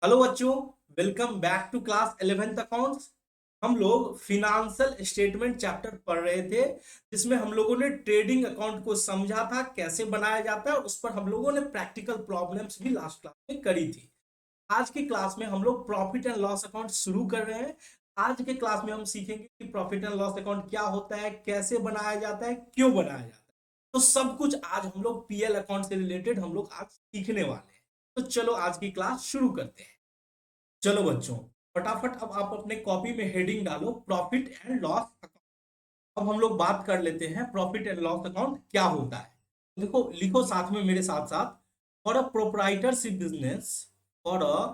Hello बच्चों, welcome back to class 11th accounts. हम लोग फिनेंशियल स्टेटमेंट चैप्टर पढ़ रहे थे, जिसमें हम लोगों ने ट्रेडिंग अकाउंट को समझा था कैसे बनाया जाता है, और उस पर हम लोगों ने प्रैक्टिकल प्रॉब्लम्स भी लास्ट क्लास में करी थी। आज की क्लास में हम लोग प्रॉफिट एंड लॉस अकाउंट शुरू कर रहे हैं। आज के क्लास में हम सीखेंगे कि प्रॉफिट एंड लॉस अकाउंट क्या होता है, कैसे बनाया जाता है, क्यों बनाया जाता है। तो सब कुछ आज हम लोग पीएल अकाउंट से रिलेटेड हम लोग आज सीखने वाले हैं। तो चलो आज की क्लास शुरू करते हैं। चलो बच्चों, फटाफट अब आप अपने कॉपी में हेडिंग डालो, प्रॉफिट एंड लॉस अकाउंट। अब हम लोग बात कर लेते हैं प्रॉफिट एंड लॉस अकाउंट क्या होता है। देखो, लिखो साथ में मेरे साथ साथ। For a proprietorship business, for a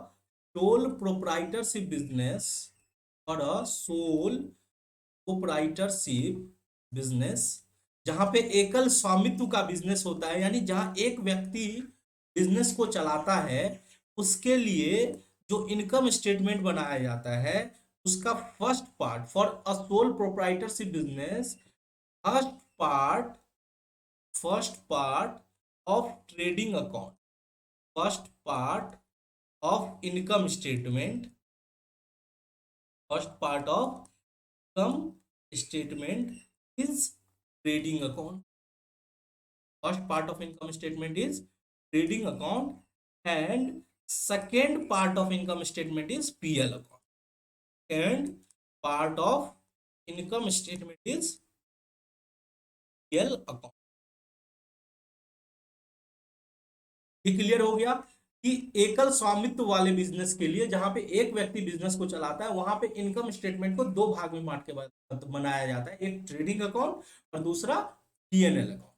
sole proprietorship business, for a sole proprietorship business, जहां पे एकल स्वामित्व का बिजनेस होता है, यानी जहां एक व्यक्ति बिजनेस को चलाता है, उसके लिए जो इनकम स्टेटमेंट बनाया जाता है, उसका first part for a sole proprietorship business, first part first part of trading account, first part of income statement, first part of income statement is trading account. First part of income statement is trading account, and second part of income statement is PL account. And part of income statement is PL account. ये clear हो गया कि एकल स्वामित्व वाले business के लिए, जहां पे एक व्यक्ति बिजनेस को चलाता है, वहां पे इनकम स्टेटमेंट को दो भाग में बांट के बनाया जाता है, एक ट्रेडिंग अकाउंट और दूसरा पीएनएल अकाउंट।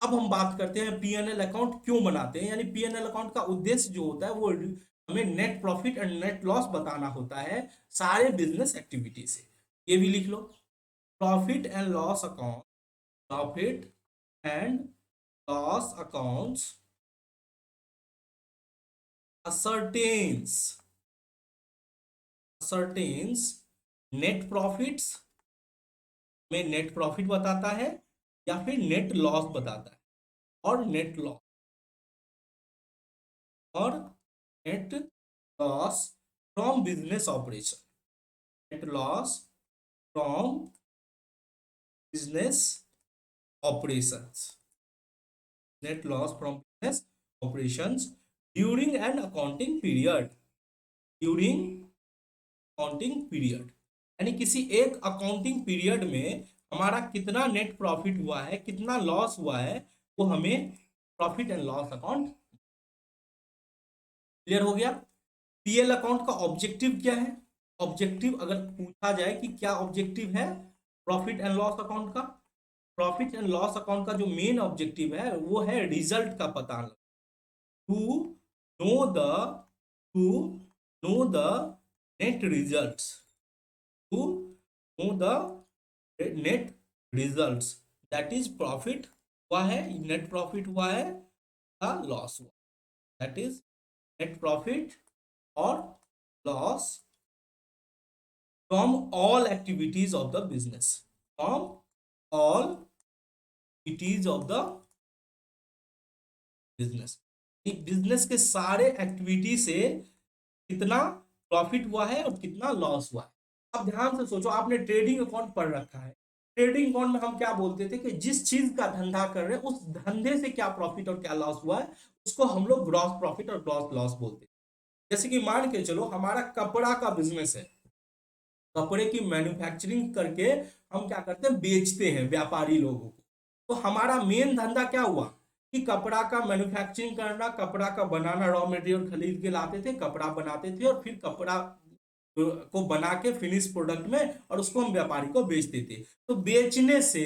अब हम बात करते हैं पीएनएल अकाउंट क्यों बनाते हैं, यानी पीएनएल अकाउंट का उद्देश्य जो होता है वो हमें net profit and net loss बताना होता है सारे बिजनेस एक्टिविटी से। ये भी लिख लो, profit and loss account, profit and loss accounts ascertains ascertains net profits में नेट प्रॉफिट बताता है, या फिर नेट लॉस बताता है, और नेट लॉस और net loss from business operation, net loss from business operations, net loss from business operations during an accounting period, during accounting period, यानी किसी एक अकाउंटिंग पीरियड में हमारा कितना नेट प्रॉफिट हुआ है, कितना लॉस हुआ है, वो हमें profit and loss account. Clear हो गया। पीएल अकाउंट का ऑब्जेक्टिव क्या है? ऑब्जेक्टिव अगर पूछा जाए कि क्या ऑब्जेक्टिव है प्रॉफिट एंड लॉस अकाउंट का, प्रॉफिट एंड लॉस अकाउंट का जो मेन ऑब्जेक्टिव है वो है रिजल्ट का पता लगाना। To know the to know the net results, to know the net results, that is profit हुआ है, नेट प्रॉफिट हुआ है या लॉस हुआ, दैट इज नेट प्रॉफिट और loss from all activities of the business, from all activities of the business, business के सारे activity से कितना प्रॉफिट हुआ है और कितना लॉस हुआ है। अब ध्यान से सोचो, आपने ट्रेडिंग अकाउंट पढ़ रखा है। ट्रेडिंग अकाउंट में हम क्या बोलते थे कि जिस चीज का धंधा कर रहे हैं उस धंधे से क्या प्रॉफिट और क्या लॉस हुआ है, उसको हम लोग ग्रॉस प्रॉफिट और ग्रॉस लॉस बोलते हैं। जैसे कि मान के चलो हमारा कपड़ा का बिजनेस है, कपड़े की मैन्युफैक्चरिंग करके हम क्या करते हैं, बेचते हैं व्यापारी लोगों को। तो हमारा मेन धंधा क्या हुआ कि कपड़ा का मैन्युफैक्चरिंग करना, कपड़ा का बनाना, रॉ मटेरियल खरीद के लाते थे, कपड़ा बनाते थे, और फिर कपड़ा को बना के फिनिश प्रोडक्ट में, और उसको हम व्यापारी को बेचते थे। तो बेचने से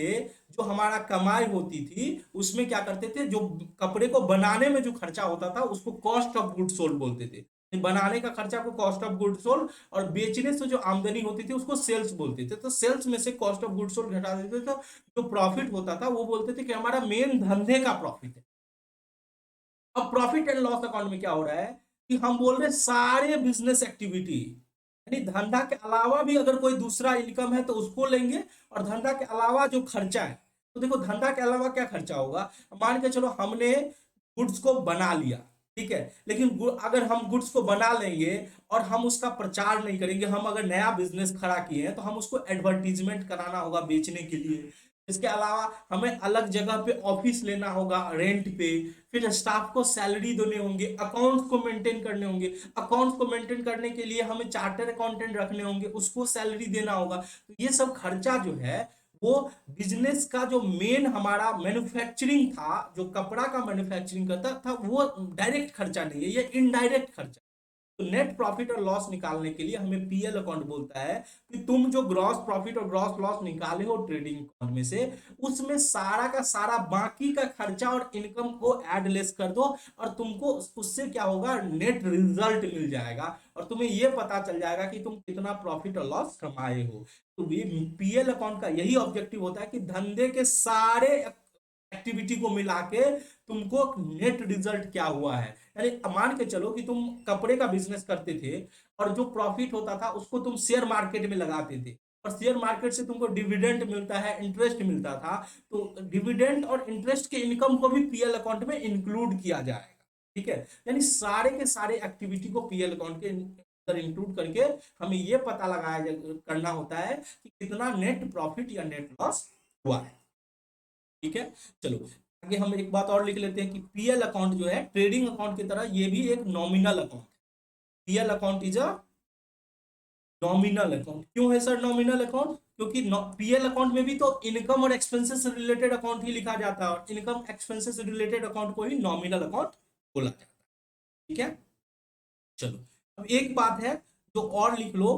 जो हमारा कमाई होती थी, उसमें क्या करते थे, जो कपड़े को बनाने में जो खर्चा होता था उसको कॉस्ट ऑफ गुड सोल्ड बोलते थे। बनाने का खर्चा को कॉस्ट ऑफ गुड सोल्ड, और बेचने से जो आमदनी होती थी उसको सेल्स बोलते थे। तो सेल्स में से कॉस्ट ऑफ गुड सोल्ड घटा देते थे, तो जो प्रॉफिट होता था वो बोलते थे कि हमारा मेन धंधे का प्रॉफिट है। अब प्रॉफिट एंड लॉस अकाउंट में क्या हो रहा है कि हम बोल रहे हैं सारे बिजनेस एक्टिविटी, यानी धंधा के अलावा भी अगर कोई दूसरा इनकम है तो उसको लेंगे, और धंधा के अलावा जो खर्चा है, तो देखो धंधा के अलावा क्या खर्चा होगा। मान के चलो हमने गुड्स को बना लिया, ठीक है, लेकिन अगर हम गुड्स को बना लेंगे और हम उसका प्रचार नहीं करेंगे, हम अगर नया बिजनेस खड़ा किए हैं तो हम उसको एडवर्टीजमेंट कराना होगा बेचने के लिए। इसके अलावा हमें अलग जगह पे ऑफिस लेना होगा रेंट पे, फिर स्टाफ को सैलरी देने होंगे, अकाउंट्स को मेंटेन करने होंगे, अकाउंट्स को मेंटेन करने के लिए हमें चार्टर अकाउंटेंट रखने होंगे, उसको सैलरी देना होगा। तो ये सब खर्चा जो है वो बिजनेस का जो मेन हमारा मैन्युफैक्चरिंग था, जो कपड़ा का मैन्युफैक्चरिंग करता था, वो डायरेक्ट खर्चा नहीं है, ये इनडायरेक्ट खर्चा। तो नेट प्रॉफिट और लॉस निकालने के लिए हमें पीएल अकाउंट बोलता है कि तुम जो ग्रॉस प्रॉफिट और ग्रॉस लॉस निकाले हो ट्रेडिंग अकाउंट में से, उसमें सारा का सारा बाकी का खर्चा और इनकम को ऐड लेस कर दो, और तुमको उससे क्या होगा, नेट रिजल्ट मिल जाएगा, और तुम्हें यह पता चल जाएगा कि तुम कितना प्रॉफिट और लॉस कमाए हो। तो ये पीएल अकाउंट का यही ऑब्जेक्टिव होता है कि धंधे के सारे एक्टिविटी को मिला के तुमको नेट रिजल्ट क्या हुआ है। यानी मान के चलो कि तुम कपड़े का बिजनेस करते थे, और जो प्रॉफिट होता था उसको तुम शेयर मार्केट में लगाते थे, और शेयर मार्केट से तुमको डिविडेंड मिलता है, इंटरेस्ट मिलता था। तो डिविडेंड और इंटरेस्ट के इनकम को भी पीएल अकाउंट में इंक्लूड किया जाएगा। ठीक है, यानी सारे के सारे एक्टिविटी को पीएल अकाउंट के अंदर इंक्लूड करके हमें यह पता लगाया करना होता है कि कितना नेट प्रॉफिट या नेट लॉस हुआ है। ठीक है, चलो आगे हम एक बात और लिख लेते हैं कि पीएल अकाउंट जो है ट्रेडिंग अकाउंट की तरह ये भी एक नॉमिनल अकाउंट है। PL account is a nominal account. क्यों है सर नॉमिनल अकाउंट? क्योंकि पीएल अकाउंट में भी तो इनकम और एक्सपेंसेस से रिलेटेड अकाउंट ही लिखा जाता है, और इनकम एक्सपेंसेस से रिलेटेड अकाउंट को ही नॉमिनल अकाउंट बोला जाता है। ठीक है, चलो अब एक बात है जो और लिख लो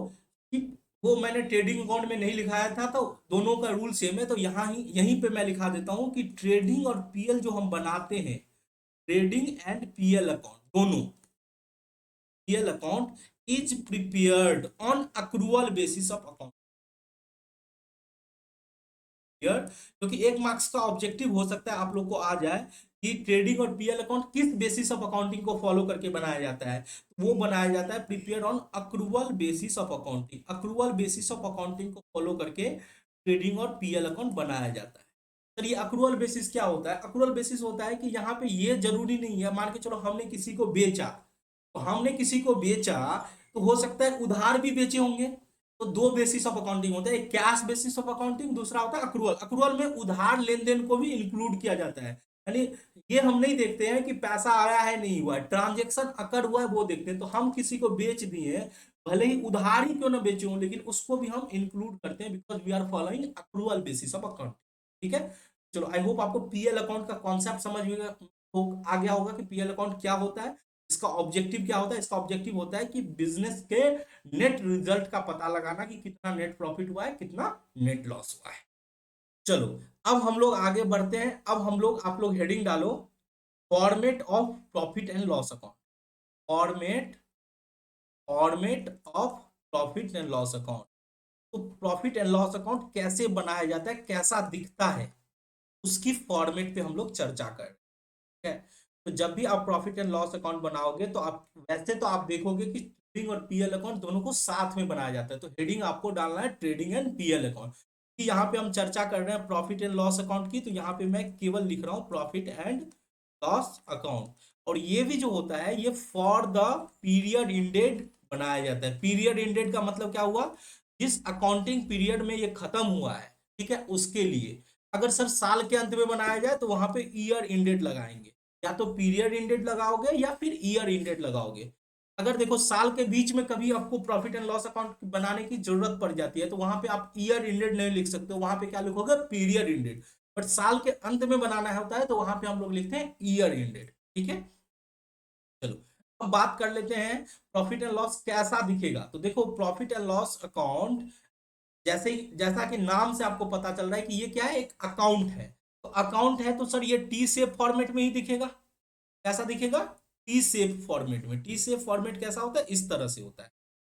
कि वो मैंने ट्रेडिंग अकाउंट में नहीं लिखाया था, तो दोनों का रूल सेम है, तो यहाँ ही यहीं पे मैं लिखा देता हूं कि ट्रेडिंग और पीएल जो हम बनाते हैं, ट्रेडिंग एंड पीएल अकाउंट दोनों, PL account is prepared on accrual basis of account. क्योंकि एक मार्क्स का ऑब्जेक्टिव हो सकता है आप लोग को आ जाए कि ट्रेडिंग और पीएल अकाउंट किस बेसिस ऑफ अकाउंटिंग को फॉलो करके बनाया जाता है। वो बनाया जाता है prepare on accrual basis of accounting. Accrual basis of accounting को फॉलो करके ट्रेडिंग और पीएल अकाउंट बनाया जाता है। सर ये अक्रूवल बेसिस क्या होता है? अक्रूवल बेसिस होता है कि यहाँ पे ये जरूरी नहीं है, मान के चलो हमने किसी को बेचा, तो हमने किसी को बेचा तो हो सकता है उधार भी बेचे होंगे। तो दो बेसिस ऑफ अकाउंटिंग होता है, एक कैश बेसिस ऑफ अकाउंटिंग, दूसरा होता है अक्रूवल। अक्रूवल में उधार लेन देन को भी इंक्लूड किया जाता है। यानी ये हम नहीं देखते हैं कि पैसा आया है नहीं हुआ है, ट्रांजेक्शन अकर हुआ है वो देखते हैं। तो हम किसी को बेच दिए, भले ही उधार ही क्यों ना बेचे हों, लेकिन उसको भी हम इंक्लूड करते हैं because we are following accrual basis of account. ठीक है, चलो आई होप आपको पीएल अकाउंट का कॉन्सेप्ट समझ में आ गया होगा कि पीएल अकाउंट क्या होता है, इसका ऑब्जेक्टिव क्या होता है। इसका ऑब्जेक्टिव होता है कि बिजनेस के नेट रिजल्ट का पता लगाना कि कितना नेट प्रॉफिट हुआ है, कितना नेट लॉस हुआ है। चलो अब हम लोग आगे बढ़ते हैं। अब हम लोग, आप लोग हेडिंग डालो, format of profit and loss account. Format format of profit and loss account. तो प्रॉफिट एंड लॉस अकाउंट कैसे बनाया जाता है, कैसा दिखता है, उसकी फॉर्मेट पे हम लोग चर्चा कर रहे हैं। तो जब भी आप प्रॉफिट एंड लॉस अकाउंट बनाओगे तो आप वैसे तो आप देखोगे कि ट्रेडिंग और पीएल अकाउंट दोनों को साथ में बनाया जाता है। तो हेडिंग आपको डालना है ट्रेडिंग एंड पीएल अकाउंट। कि यहाँ पे हम चर्चा कर रहे हैं प्रॉफिट एंड लॉस अकाउंट की, तो यहाँ पे मैं केवल लिख रहा हूँ प्रॉफिट एंड लॉस अकाउंट। और ये भी जो होता है ये फॉर द पीरियड इंडेड बनाया जाता है। पीरियड इंडेड का मतलब क्या हुआ, जिस अकाउंटिंग पीरियड में ये खत्म हुआ है, ठीक है, उसके लिए। अगर सर साल के अंत में बनाया जाए तो वहां पे ईयर इंडेड लगाएंगे, या तो पीरियड इंडेड लगाओगे या फिर ईयर इंडेड लगाओगे। अगर देखो साल के बीच में कभी आपको प्रॉफिट एंड लॉस अकाउंट बनाने की जरूरत पड़ जाती है तो वहां पे आप ईयर इंडेड नहीं लिख सकते हो, वहां पे क्या लिखोगे, पीरियड इंडेड। बट साल के अंत में बनाना होता है तो वहां पे हम लोग लिखते हैं ईयर इंडेड। ठीक है, चलो अब बात कर लेते हैं प्रॉफिट एंड लॉस कैसा दिखेगा। तो देखो प्रॉफिट एंड लॉस अकाउंट जैसे ही, जैसा कि नाम से आपको पता चल रहा है कि ये क्या है, एक अकाउंट है। तो अकाउंट है तो सर ये टी शेप फॉर्मेट में ही दिखेगा। कैसा दिखेगा, टी शेप फॉर्मेट में। टी शेप फॉर्मेट कैसा होता है, इस तरह से होता है,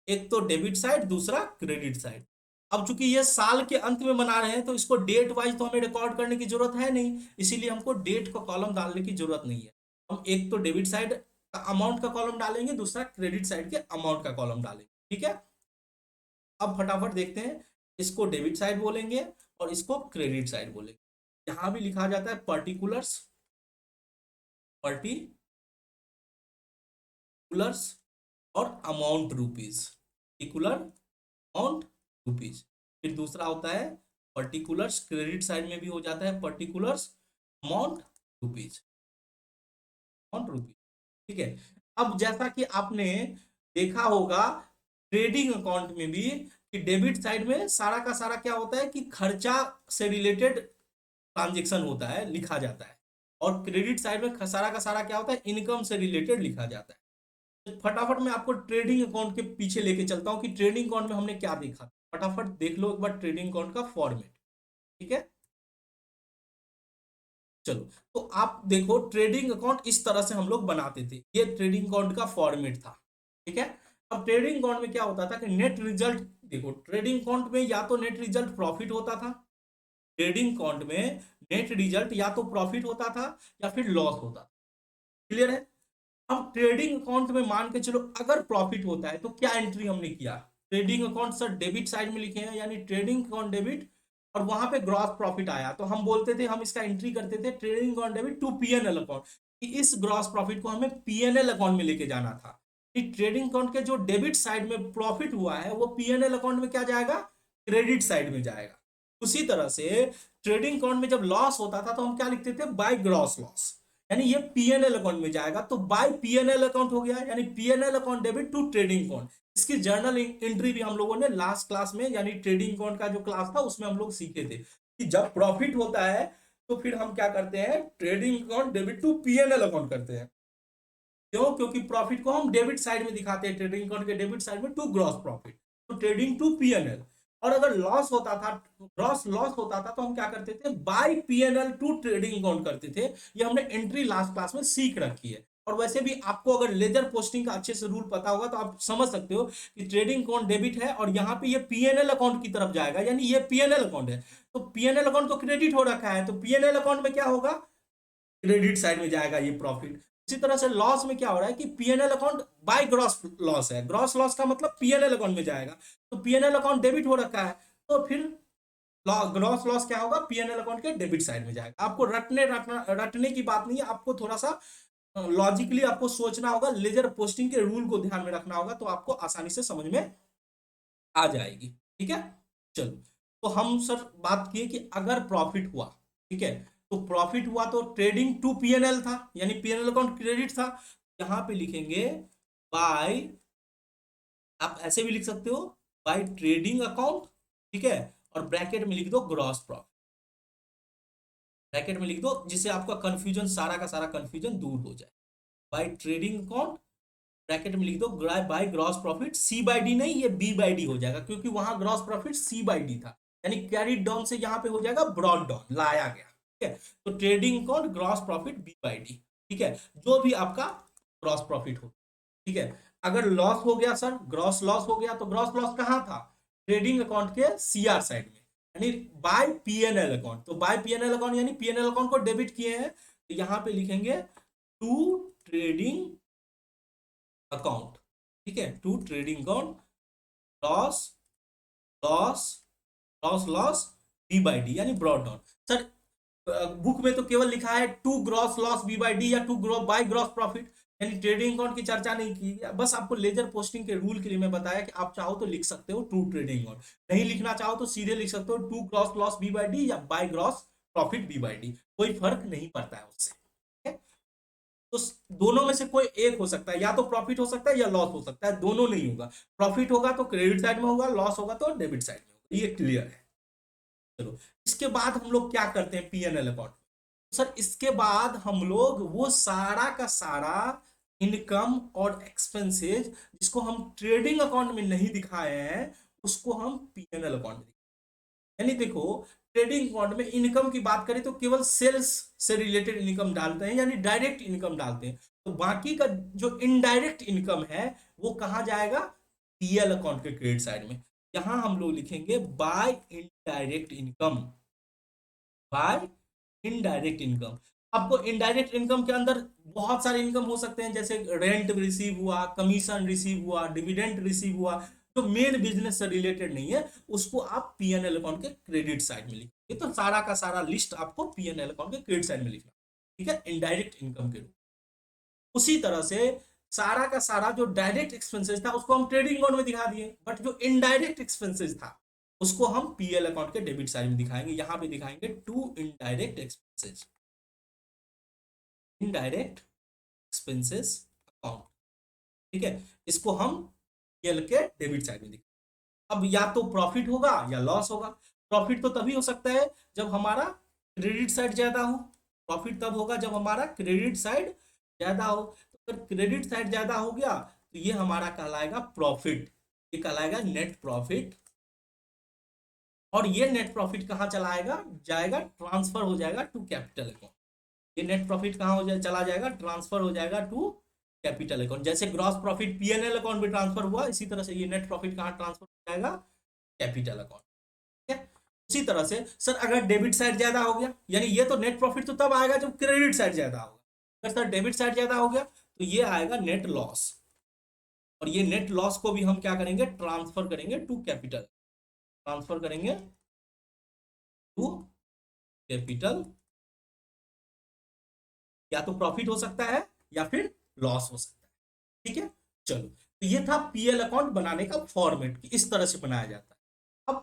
एक तो डेबिट साइड, दूसरा क्रेडिट साइड। अब चूंकि ये साल के अंत में बना रहे हैं तो इसको डेट वाइज तो हमें रिकॉर्ड करने की जरूरत है नहीं, इसीलिए हमको डेट का कॉलम डालने की जरूरत नहीं है। हम एक तो डेबिट साइड का अमाउंट का कॉलम डालेंगे, दूसरा क्रेडिट साइड के अमाउंट का कॉलम डालेंगे। ठीक है, अब फटाफट देखते हैं, इसको डेबिट साइड बोलेंगे और इसको क्रेडिट साइड बोलेंगे। यहां भी लिखा जाता है पर्टिकुलर्स, पर्टिकुलर्स पर्टिकुलर्स और amount rupees, particular amount rupees. फिर दूसरा होता है पर्टिकुलर्स, क्रेडिट साइड में भी हो जाता है particulars amount rupees, amount rupees. ठीक है। अब जैसा कि आपने देखा होगा ट्रेडिंग अकाउंट में भी कि डेबिट साइड में सारा का सारा क्या होता है कि खर्चा से रिलेटेड ट्रांजेक्शन होता है, लिखा जाता है। और क्रेडिट साइड में सारा का सारा क्या होता है, इनकम से रिलेटेड लिखा जाता है। तो फटाफट मैं आपको ट्रेडिंग अकाउंट के पीछे लेके चलता हूं कि ट्रेडिंग अकाउंट में हमने क्या देखा। फटाफट देख लो एक बार ट्रेडिंग अकाउंट का फॉर्मेट। ठीक है, चलो। तो आप देखो ट्रेडिंग अकाउंट इस तरह से हम लोग बनाते थे, ये ट्रेडिंग अकाउंट का फॉर्मेट था। ठीक है। अब ट्रेडिंग अकाउंट में क्या होता था कि नेट रिजल्ट, देखो ट्रेडिंग अकाउंट में या तो नेट रिजल्ट प्रॉफिट होता था, ट्रेडिंग अकाउंट में नेट रिजल्ट या तो प्रॉफिट होता था या फिर लॉस होता था। क्लियर है। अब ट्रेडिंग अकाउंट में मान के चलो अगर प्रॉफिट होता है तो क्या एंट्री हमने किया, trading account sir debit side में लिखे हैं, यानी ट्रेडिंग अकाउंट डेबिट, और वहां पे ग्रॉस प्रॉफिट आया तो हम बोलते थे, हम इसका एंट्री करते थे trading account debit to PNL account, कि इस ग्रॉस प्रॉफिट को हमें पीएनएल अकाउंट में लेके जाना था। ट्रेडिंग अकाउंट के जो डेबिट साइड में प्रॉफिट हुआ है वो पीएनएल अकाउंट में क्या जाएगा, क्रेडिट साइड में जाएगा। उसी तरह से ट्रेडिंग अकाउंट में जब लॉस होता था तो हम क्या लिखते थे, बाय ग्रॉस लॉस, यानी ये पीएनएल अकाउंट में जाएगा, तो बाय पीएनएल अकाउंट हो गया, यानी PNL account debit to trading account. इसकी जर्नल एंट्री भी हम लोगों ने लास्ट क्लास में, यानी ट्रेडिंग अकाउंट का जो क्लास था उसमें हम लोग सीखे थे कि जब प्रॉफिट होता है तो फिर हम क्या करते हैं, trading account debit to PNL account करते हैं। क्यों, क्योंकि प्रॉफिट को हम डेबिट साइड में दिखाते हैं, ट्रेडिंग अकाउंट के डेबिट साइड में टू ग्रॉस प्रॉफिट, तो ट्रेडिंग टू पीएनएल। और अगर लॉस होता था, ग्रॉस लॉस होता था, तो हम क्या करते थे, by PNL to trading account करते थे। ये हमने एंट्री लास्ट क्लास में सीख रखी है। और वैसे भी आपको अगर लेजर पोस्टिंग का अच्छे से रूल पता होगा तो आप समझ सकते हो कि ट्रेडिंग अकाउंट डेबिट है और यहाँ पे ये पीएनएल अकाउंट की तरफ जाएगा, यानी ये पीएनएल अकाउंट है, तो पीएनएल अकाउंट तो क्रेडिट हो रखा है, तो पीएनएल अकाउंट में क्या होगा, क्रेडिट साइड में जाएगा ये प्रॉफिट। इसी तरह से लॉस में क्या हो रहा है कि PNL account by gross loss है, ग्रॉस लॉस का मतलब पीएनएल अकाउंट में जाएगा, तो पीएनएल अकाउंट डेबिट हो रखा है, तो फिर ग्रॉस लॉस क्या होगा, पीएनएल अकाउंट के डेबिट साइड में जाएगा। आपको रटने की बात नहीं है, आपको थोड़ा सा लॉजिकली आपको सोचना होगा, लेजर पोस्टिंग के रूल को ध्यान में रखना होगा, तो आपको आसानी से समझ में आ जाएगी। ठीक है, चलो। तो हम सर बात किए कि अगर प्रॉफिट हुआ, ठीक है, तो प्रॉफिट हुआ तो ट्रेडिंग टू पीएनएल था, यानी पीएनएल अकाउंट क्रेडिट था। यहां पे लिखेंगे बाय, आप ऐसे भी लिख सकते हो, बाय ट्रेडिंग अकाउंट, ठीक है, और ब्रैकेट में लिख दो ग्रॉस प्रॉफिट, ब्रैकेट में लिख दो, जिससे आपका कंफ्यूजन, सारा का सारा कंफ्यूजन दूर हो जाए। बाय ट्रेडिंग अकाउंट, ब्रैकेट में लिख दो by gross profit, C by D नहीं, ये बी बाई डी हो जाएगा, क्योंकि वहां gross profit C by D था, यानी कैरिड डाउन से यहाँ पे हो जाएगा ब्रॉड डाउन, लाया गया। ठीक है, तो trading account gross profit B by D. ठीक है, जो भी आपका ग्रॉस प्रॉफिट हो। ठीक है, अगर लॉस हो गया सर, ग्रॉस लॉस हो गया, तो ग्रॉस लॉस कहाँ था, ट्रेडिंग अकाउंट के सीआर साइड में, यानी बाय पीएनएल अकाउंट। तो बाय पीएनएल अकाउंट यानी पीएनएल अकाउंट को डेबिट किए हैं, तो यहां पे लिखेंगे टू ट्रेडिंग अकाउंट। ठीक है, to trading account, loss loss loss loss b by d, यानी ब्रॉड डाउन। सर बुक में तो केवल लिखा है to gross loss b by d या to gross by gross profit, यानी ट्रेडिंग अकाउंट की चर्चा नहीं की। बस आपको लेजर पोस्टिंग के रूल के लिए मैं बताया कि आप चाहो तो लिख सकते हो टू ट्रेडिंग अकाउंट, नहीं लिखना चाहो तो सीधे लिख सकते हो to gross loss b by d या by gross profit B by d, कोई फर्क नहीं पड़ता है उससे। तो दोनों में से कोई एक हो सकता है, या तो प्रॉफिट हो सकता है या लॉस हो सकता है, दोनों नहीं होगा। प्रॉफिट होगा तो क्रेडिट साइड में होगा, लॉस होगा तो डेबिट साइड में होगा, ये क्लियर है। चलो, इसके बाद हम लोग क्या करते हैं पीएनएल अकाउंट। सर इसके बाद हम लोग वो सारा का सारा इनकम और एक्सपेंसेस जिसको हम ट्रेडिंग अकाउंट में नहीं दिखाए हैं, उसको हम पीएनएल अकाउंट में, यानी देखो ट्रेडिंग अकाउंट में इनकम की बात करें तो केवल सेल्स से रिलेटेड इनकम डालते हैं, यानी डायरेक्ट इनकम डालते हैं। तो बाकी का जो इनडायरेक्ट इनकम है वो कहां जाएगा, पीएल अकाउंट के क्रेडिट साइड में। यहां हम लोग लिखेंगे by indirect income, by indirect income. आपको इनडायरेक्ट इनकम के अंदर बहुत सारे इनकम हो सकते हैं, जैसे रेंट रिसीव हुआ, कमीशन रिसीव हुआ, डिविडेंड रिसीव हुआ, जो मेन बिजनेस से रिलेटेड नहीं है उसको आप पीएनएल अकाउंट के क्रेडिट साइड में लिखिए। तो सारा का सारा लिस्ट आपको पीएनएल अकाउंट के क्रेडिट साइड में लिखना। ठीक है, इनडायरेक्ट इनकम के रूप। उसी तरह से सारा का सारा जो डायरेक्ट एक्सपेंसेस था उसको हम ट्रेडिंग अकाउंट में दिखा दिए, बट जो इनडायरेक्ट एक्सपेंसेस था उसको हम पीएल अकाउंट के डेबिट साइड में दिखाएंगे। यहां पे दिखाएंगे to indirect expenses, indirect expenses account, ठीक है, इसको हम पीएल के डेबिट साइड में दिखाएंगे। अब या तो प्रॉफिट होगा या लॉस होगा। प्रॉफिट तो तभी हो सकता है जब हमारा क्रेडिट साइड ज्यादा हो, प्रॉफिट तब होगा जब हमारा क्रेडिट साइड ज्यादा हो। तो अगर क्रेडिट साइड ज्यादा हो गया तो ये हमारा कहलाएगा प्रॉफिट, ये कहलाएगा नेट प्रॉफिट। और ये नेट प्रॉफिट कहाँ चलाएगा जाएगा, ट्रांसफर हो जाएगा टू कैपिटल अकाउंट। ये नेट प्रॉफिट कहाँ हो जाए चला जाएगा, ट्रांसफर हो जाएगा टू कैपिटल अकाउंट। जैसे ग्रॉस प्रॉफिट पीएनएल अकाउंट में ट्रांसफर हुआ, इसी तरह से ये नेट प्रॉफिट कहाँ ट्रांसफर हो जाएगा, कैपिटल अकाउंट। ठीक है, उसी तरह से सर अगर डेबिट साइड ज्यादा हो गया, यानी ये तो नेट प्रॉफिट तो तब आएगा जब क्रेडिट साइड ज्यादा होगा। अगर सर डेबिट साइड ज्यादा हो गया तो ये आएगा नेट लॉस, और ये नेट लॉस को भी हम क्या करेंगे, ट्रांसफर करेंगे टू कैपिटल, ट्रांसफर करेंगे टू कैपिटल। या तो प्रॉफिट हो सकता है या फिर लॉस हो सकता है। ठीक है, चलो, तो ये था पीएल अकाउंट बनाने का फॉर्मेट की इस तरह से बनाया जाता है।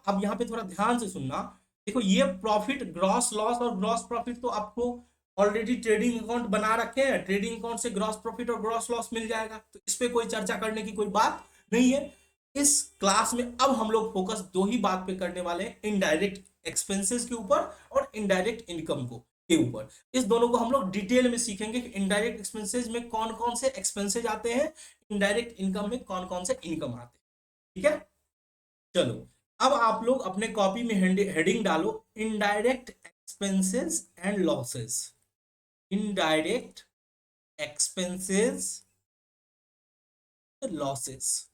अब यहाँ पे थोड़ा ध्यान से सुनना। देखो ये प्रॉफिट, ग्रॉस लॉस और ग्रॉस प्रॉफिट तो आपको ऑलरेडी ट्रेडिंग अकाउंट बना रखे हैं, ट्रेडिंग अकाउंट से ग्रॉस प्रॉफिट और ग्रॉस लॉस मिल जाएगा, तो इस पे कोई चर्चा करने की कोई बात नहीं है। इस क्लास में अब हम लोग फोकस दो ही बात पे करने वाले हैं, इनडायरेक्ट एक्सपेंसेस के ऊपर और इनडायरेक्ट इनकम को के ऊपर। इस दोनों को हम लोग डिटेल में सीखेंगे कि इनडायरेक्ट एक्सपेंसेस में कौन कौन से एक्सपेंसेस आते हैं, इनडायरेक्ट इनकम में कौन कौन से इनकम आते हैं। ठीक है, चलो, अब आप लोग अपने कॉपी में हेडिंग डालो, indirect expenses and losses, indirect expenses losses.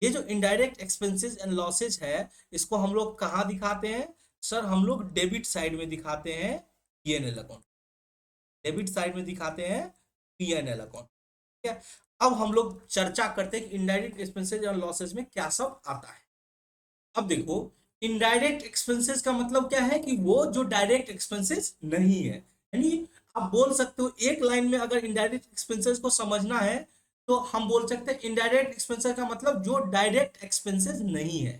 ये जो इनडायरेक्ट एक्सपेंसेस एंड लॉसेज है इसको हम लोग कहाँ दिखाते हैं, सर हम लोग डेबिट साइड में दिखाते हैं, पीएनएल अकाउंट, डेबिट साइड में दिखाते हैं पीएनएल अकाउंट। ठीक है, अब हम लोग चर्चा करते हैं कि इनडायरेक्ट एक्सपेंसेस और लॉसेज में क्या सब आता है। अब देखो, इनडायरेक्ट एक्सपेंसेस का मतलब क्या है कि वो जो डायरेक्ट एक्सपेंसेस नहीं है, यानी आप बोल सकते हो एक लाइन में अगर इनडायरेक्ट एक्सपेंसेस को समझना है तो हम बोल सकते हैं इनडायरेक्ट एक्सपेंसेस का मतलब जो डायरेक्ट एक्सपेंसेस नहीं है।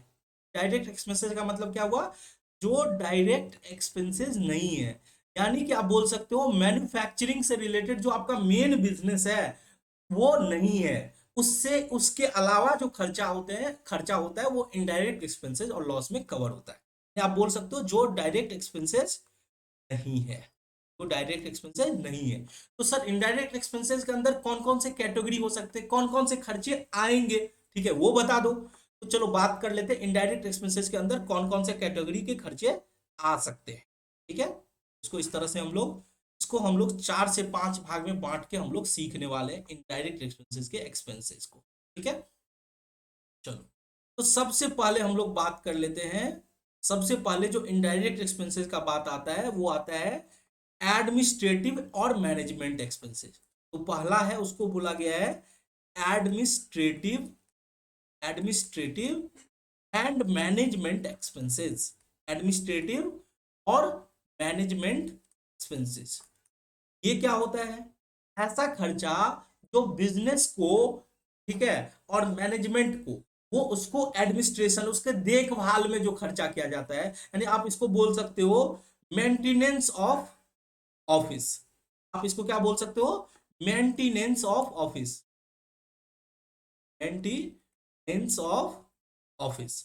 डायरेक्ट एक्सपेंसेस का मतलब क्या हुआ, जो डायरेक्ट एक्सपेंसेस नहीं है, यानी कि आप बोल सकते हो मैन्युफैक्चरिंग से रिलेटेड जो आपका मेन बिजनेस है वो नहीं है, उससे उसके अलावा जो खर्चा होते हैं, खर्चा होता है वो इनडायरेक्ट एक्सपेंसेस और लॉस में कवर होता है। आप बोल सकते हो जो डायरेक्ट एक्सपेंसेस नहीं है, तो डायरेक्ट एक्सपेंसेस नहीं है। तो सर इनडायरेक्ट एक्सपेंसेस के अंदर कौन कौन से कैटेगरी हो सकते हैं, कौन कौन से खर्चे आएंगे, ठीक है वो बता दो। तो चलो बात कर लेते हैं इनडायरेक्ट एक्सपेंसेस के अंदर कौन कौन से कैटेगरी के खर्चे आ सकते हैं। ठीक है, इसको इस तरह से हम लोग, इसको हम लोग 4 से 5 भाग में बांट के हम लोग सीखने वाले हैं इनडायरेक्ट एक्सपेंसेस के एक्सपेंसेस को। ठीक है, चलो, तो सबसे पहले हम लोग बात कर लेते हैं, सबसे पहले जो इनडायरेक्ट एक्सपेंसेस का बात आता है वो आता है एडमिनिस्ट्रेटिव और मैनेजमेंट एक्सपेंसेस। तो पहला है उसको बोला गया है administrative, administrative and management expenses, administrative और मैनेजमेंट एक्सपेंसेस। ये क्या होता है, ऐसा खर्चा जो बिजनेस को, ठीक है, और मैनेजमेंट को, वो उसको एडमिनिस्ट्रेशन उसके देखभाल में जो खर्चा किया जाता है, यानी आप इसको बोल सकते हो मेंटेनेंस ऑफ ऑफिस। आप इसको क्या बोल सकते हो, maintenance of office, maintenance of office.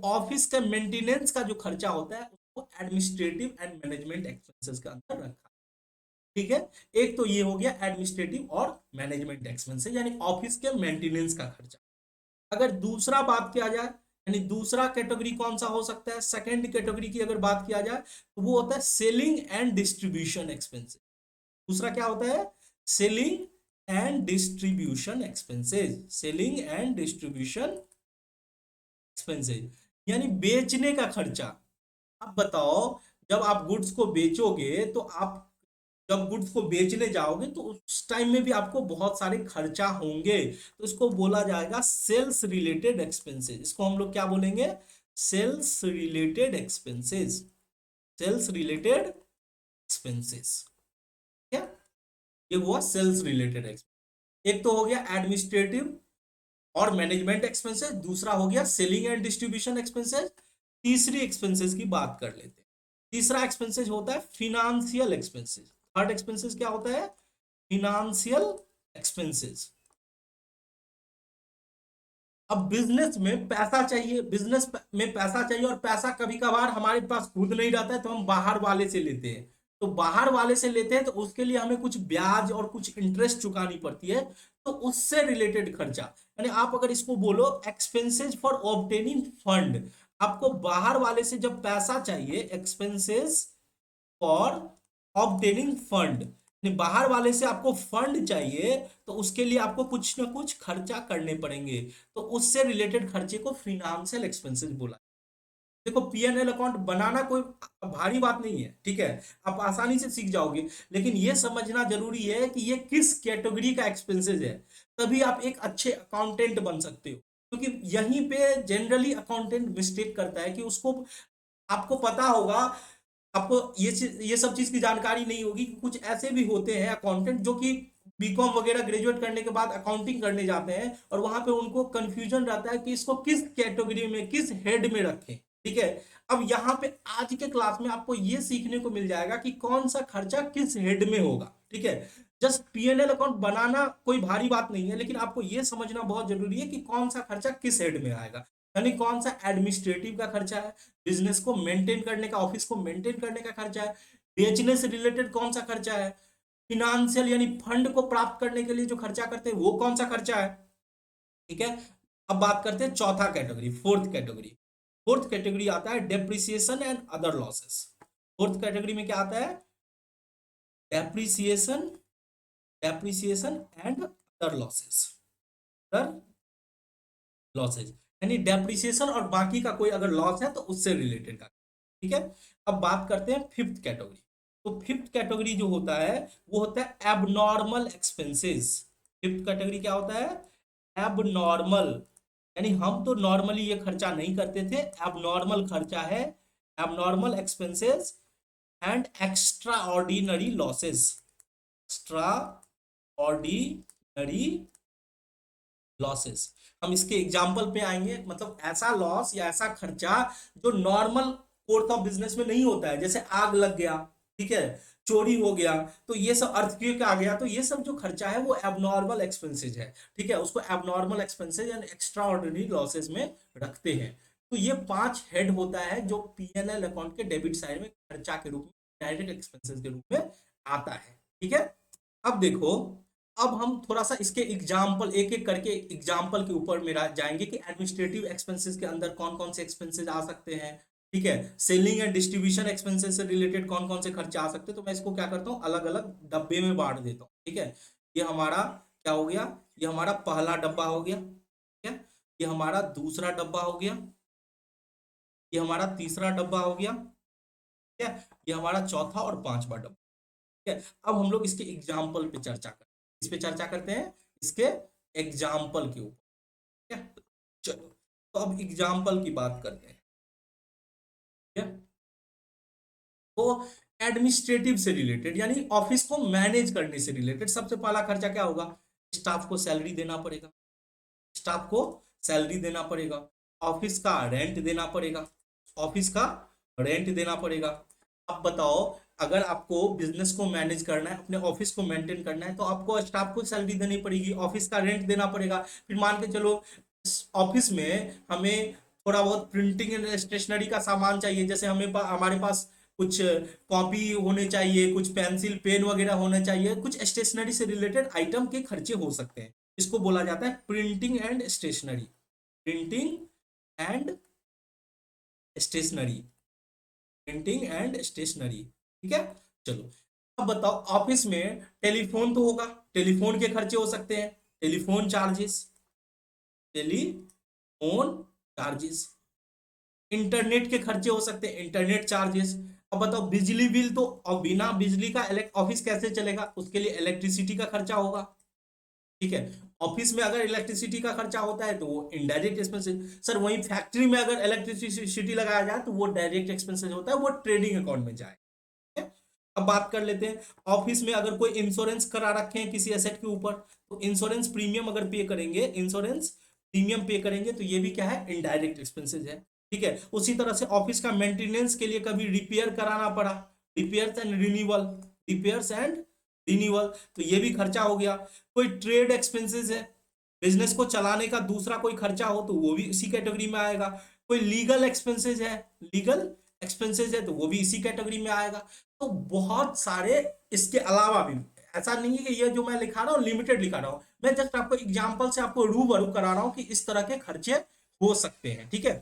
Office का मेंटेनेंस का जो खर्चा होता है उसको एडमिनिस्ट्रेटिव एंड मैनेजमेंट एक्सपेंसेस के अंदर रखा। ठीक है, एक तो ये हो गया एडमिनिस्ट्रेटिव और मैनेजमेंट एक्सपेंसेस यानी ऑफिस के मेंटेनेंस का खर्चा। अगर दूसरा बात किया जाए, यानी दूसरा कैटेगरी कौन सा हो सकता है, सेकंड कैटेगरी की अगर बात किया जाए तो वो होता है सेलिंग एंड डिस्ट्रीब्यूशन एक्सपेंसेस। दूसरा क्या होता है, selling and distribution expenses, selling and distribution expenses यानी बेचने का खर्चा। आप बताओ, जब आप गुड्स को बेचोगे तो आप जब गुड्स को बेचने जाओगे तो उस टाइम में भी आपको बहुत सारे खर्चा होंगे, तो इसको बोला जाएगा सेल्स रिलेटेड एक्सपेंसेस। इसको हम लोग क्या बोलेंगे, sales related expenses, sales related expenses. क्या, ये हुआ सेल्स रिलेटेड एक्सपेंस। एक तो हो गया एडमिनिस्ट्रेटिव और मैनेजमेंट एक्सपेंसेस, दूसरा हो गया सेलिंग एंड डिस्ट्रीब्यूशन एक्सपेंसेस। तीसरी एक्सपेंसेस की बात कर लेते हैं। तीसरा एक्सपेंसेस होता है फिनेंशियल एक्सपेंसेस। थर्ड एक्सपेंसेस क्या होता है? Financial expenses. अब बिजनेस में पैसा चाहिए, बिजनेस में पैसा चाहिए, और पैसा कभी कभार हमारे पास खुद नहीं रहता है तो हम बाहर वाले से लेते हैं। तो बाहर वाले से लेते हैं तो उसके लिए हमें कुछ ब्याज और कुछ इंटरेस्ट चुकानी पड़ती है। तो उससे रिलेटेड खर्चा, यानी आप अगर इसको बोलो एक्सपेंसेस फॉर ऑब्टेनिंग फंड, आपको बाहर वाले से जब पैसा चाहिए, एक्सपेंसेस फॉर ऑब्टेनिंग फंड, बाहर वाले से आपको फंड चाहिए, तो उसके लिए आपको कुछ ना कुछ खर्चा करने पड़ेंगे। तो उससे रिलेटेड खर्चे को फिनेंशियल एक्सपेंसेस बोला। देखो पीएनएल अकाउंट बनाना कोई भारी बात नहीं है, ठीक है, आप आसानी से सीख जाओगे। लेकिन ये समझना जरूरी है कि ये किस कैटेगरी का एक्सपेंसेस है, तभी आप एक अच्छे अकाउंटेंट बन सकते हो। क्योंकि यहीं पे जनरली अकाउंटेंट मिस्टेक करता है कि उसको, आपको पता होगा, आपको ये सब चीज की जानकारी नहीं होगी कि कुछ ऐसे भी होते हैं अकाउंटेंट जो कि बीकॉम वगैरह ग्रेजुएट करने के बाद अकाउंटिंग करने जाते हैं, और वहां पे उनको कंफ्यूजन रहता है कि इसको किस कैटेगरी में, किस हेड में रखें। ठीक है, अब यहाँ पे आज के क्लास में आपको ये सीखने को मिल जाएगा कि कौन सा खर्चा किस हेड में होगा। ठीक है, जस्ट पीएनएल अकाउंट बनाना कोई भारी बात नहीं है, लेकिन आपको ये समझना बहुत जरूरी है कि कौन सा खर्चा किस हेड में आएगा। यानी कौन सा एडमिनिस्ट्रेटिव का खर्चा है, बिजनेस को मेंटेन करने का, ऑफिस को मेंटेन करने का खर्चा है, बेचने से रिलेटेड कौन सा खर्चा है, फिनेंशियल यानी फंड को प्राप्त करने के लिए जो खर्चा करते हैं वो कौन सा खर्चा है। ठीक है, अब बात करते हैं चौथा category, fourth category. Fourth category आता है depreciation and other losses. Fourth category में क्या आता है? Depreciation, depreciation and other losses, other losses, यानी डेप्रिसिएशन और बाकी का कोई अगर लॉस है तो उससे रिलेटेड का। ठीक है, अब बात करते हैं फिफ्थ कैटेगरी। तो फिफ्थ कैटेगरी जो होता है वो होता है एबनॉर्मल एक्सपेंसेस। फिफ्थ कैटेगरी क्या होता है? एबनॉर्मल, यानी हम तो नॉर्मली ये खर्चा नहीं करते थे, एबनॉर्मल खर्चा है, abnormal expenses and extra ordinary losses. Extra ordinary losses, हम इसके एग्जाम्पल पे आएंगे। मतलब ऐसा लॉस या ऐसा खर्चा जो नॉर्मल कोर्स ऑफ बिजनेस में नहीं होता है, जैसे आग लग गया, ठीक है, चोरी हो गया, तो ये सब अर्थक्वेक आ गया, तो ये सब जो खर्चा है वो एबनॉर्मल एक्सपेंसेज है। ठीक है, उसको abnormal expenses and extra ordinary losses में रखते हैं। तो ये 5 हेड होता है जो पीएनएल अकाउंट के डेबिट साइड में खर्चा के रूप में, डायरेक्ट एक्सपेंसेस के रूप में आता है। ठीक है, अब देखो, अब हम थोड़ा सा इसके एग्जाम्पल एक एक करके एग्जाम्पल के ऊपर मेरा जाएंगे कि एडमिनिस्ट्रेटिव एक्सपेंसेस के अंदर कौन कौन से एक्सपेंसेस आ सकते हैं। ठीक है, सेलिंग एंड डिस्ट्रीब्यूशन एक्सपेंसेस से रिलेटेड कौन कौन से खर्चे आ सकते हैं। तो मैं इसको क्या करता हूँ, अलग अलग डब्बे में बांट देता हूँ। ठीक है, ये हमारा क्या हो गया, ये हमारा पहला डब्बा हो गया। ठीक है, ये हमारा दूसरा डब्बा हो गया, ये हमारा तीसरा डब्बा हो गया। ठीक है, ये हमारा चौथा और पांचवा डब्बा। ठीक है, अब हम लोग इसके एग्जाम्पल पे चर्चा करते हैं, इस पे चर्चा करते हैं, इसके एग्जाम्पल के ऊपर। ठीक है, चलो, तो अब एग्जाम्पल की बात करते हैं। ठीक है, तो एडमिनिस्ट्रेटिव से रिलेटेड यानी ऑफिस को मैनेज करने से रिलेटेड सबसे पहला खर्चा क्या होगा? स्टाफ को सैलरी देना पड़ेगा, स्टाफ को सैलरी देना पड़ेगा, ऑफिस का रेंट देना पड़ेगा, ऑफिस का रेंट देना पड़ेगा। अब बताओ, अगर आपको बिजनेस को मैनेज करना है, अपने ऑफिस को मेंटेन करना है, तो आपको स्टाफ को सैलरी देनी पड़ेगी, ऑफिस का रेंट देना पड़ेगा। फिर मान के चलो ऑफिस में हमें थोड़ा बहुत प्रिंटिंग एंड स्टेशनरी का सामान चाहिए, जैसे हमारे पास कुछ कॉपी होने चाहिए, कुछ पेंसिल पेन वगैरह होने चाहिए, कुछ स्टेशनरी से रिलेटेड आइटम के खर्चे हो सकते हैं। इसको बोला जाता है printing and stationery, printing and stationery, printing and stationery. ठीक है, चलो, अब बताओ ऑफिस में टेलीफोन तो होगा, टेलीफोन के खर्चे हो सकते हैं, telephone charges, telephone charges, internet के खर्चे हो सकते हैं, इंटरनेट चार्जेस। अब बताओ बिजली बिल, तो अब बिना बिजली का ऑफिस कैसे चलेगा, उसके लिए इलेक्ट्रिसिटी का खर्चा होगा। ठीक है, ऑफिस में अगर इलेक्ट्रिसिटी का खर्चा होता है तो वो इनडायरेक्ट एक्सपेंसेस। सर वहीं फैक्ट्री में अगर इलेक्ट्रिसिटी लगाया जाए तो वो डायरेक्ट एक्सपेंसेस होता है, वो ट्रेडिंग अकाउंट में जाए। अब बात कर लेते हैं, ऑफिस में अगर कोई इंश्योरेंस करा रखे हैं किसी एसेट के ऊपर, तो इंश्योरेंस प्रीमियम अगर पे करेंगे, इंश्योरेंस प्रीमियम पे करेंगे, तो ये भी क्या है, इनडायरेक्ट एक्सपेंसेस है। ठीक है, उसी तरह से ऑफिस का मेंटेनेंस के लिए कभी रिपेयर कराना पड़ा, repairs and renewal, repairs and renewal, तो ये भी खर्चा हो गया। कोई ट्रेड एक्सपेंसेस है, बिजनेस को चलाने का दूसरा कोई खर्चा हो तो वो भी इसी कैटेगरी में आएगा। कोई लीगल एक्सपेंसेस है, लीगल एक्सपेंसेस है तो वो भी इसी कैटेगरी में आएगा। तो बहुत सारे इसके अलावा भी, ऐसा नहीं है कि ये जो मैं लिखा रहा हूँ लिमिटेड लिखा रहा हूँ, मैं जस्ट आपको एग्जांपल से आपको रूबरू करा रहा हूँ कि इस तरह के खर्चे हो सकते हैं। ठीक है,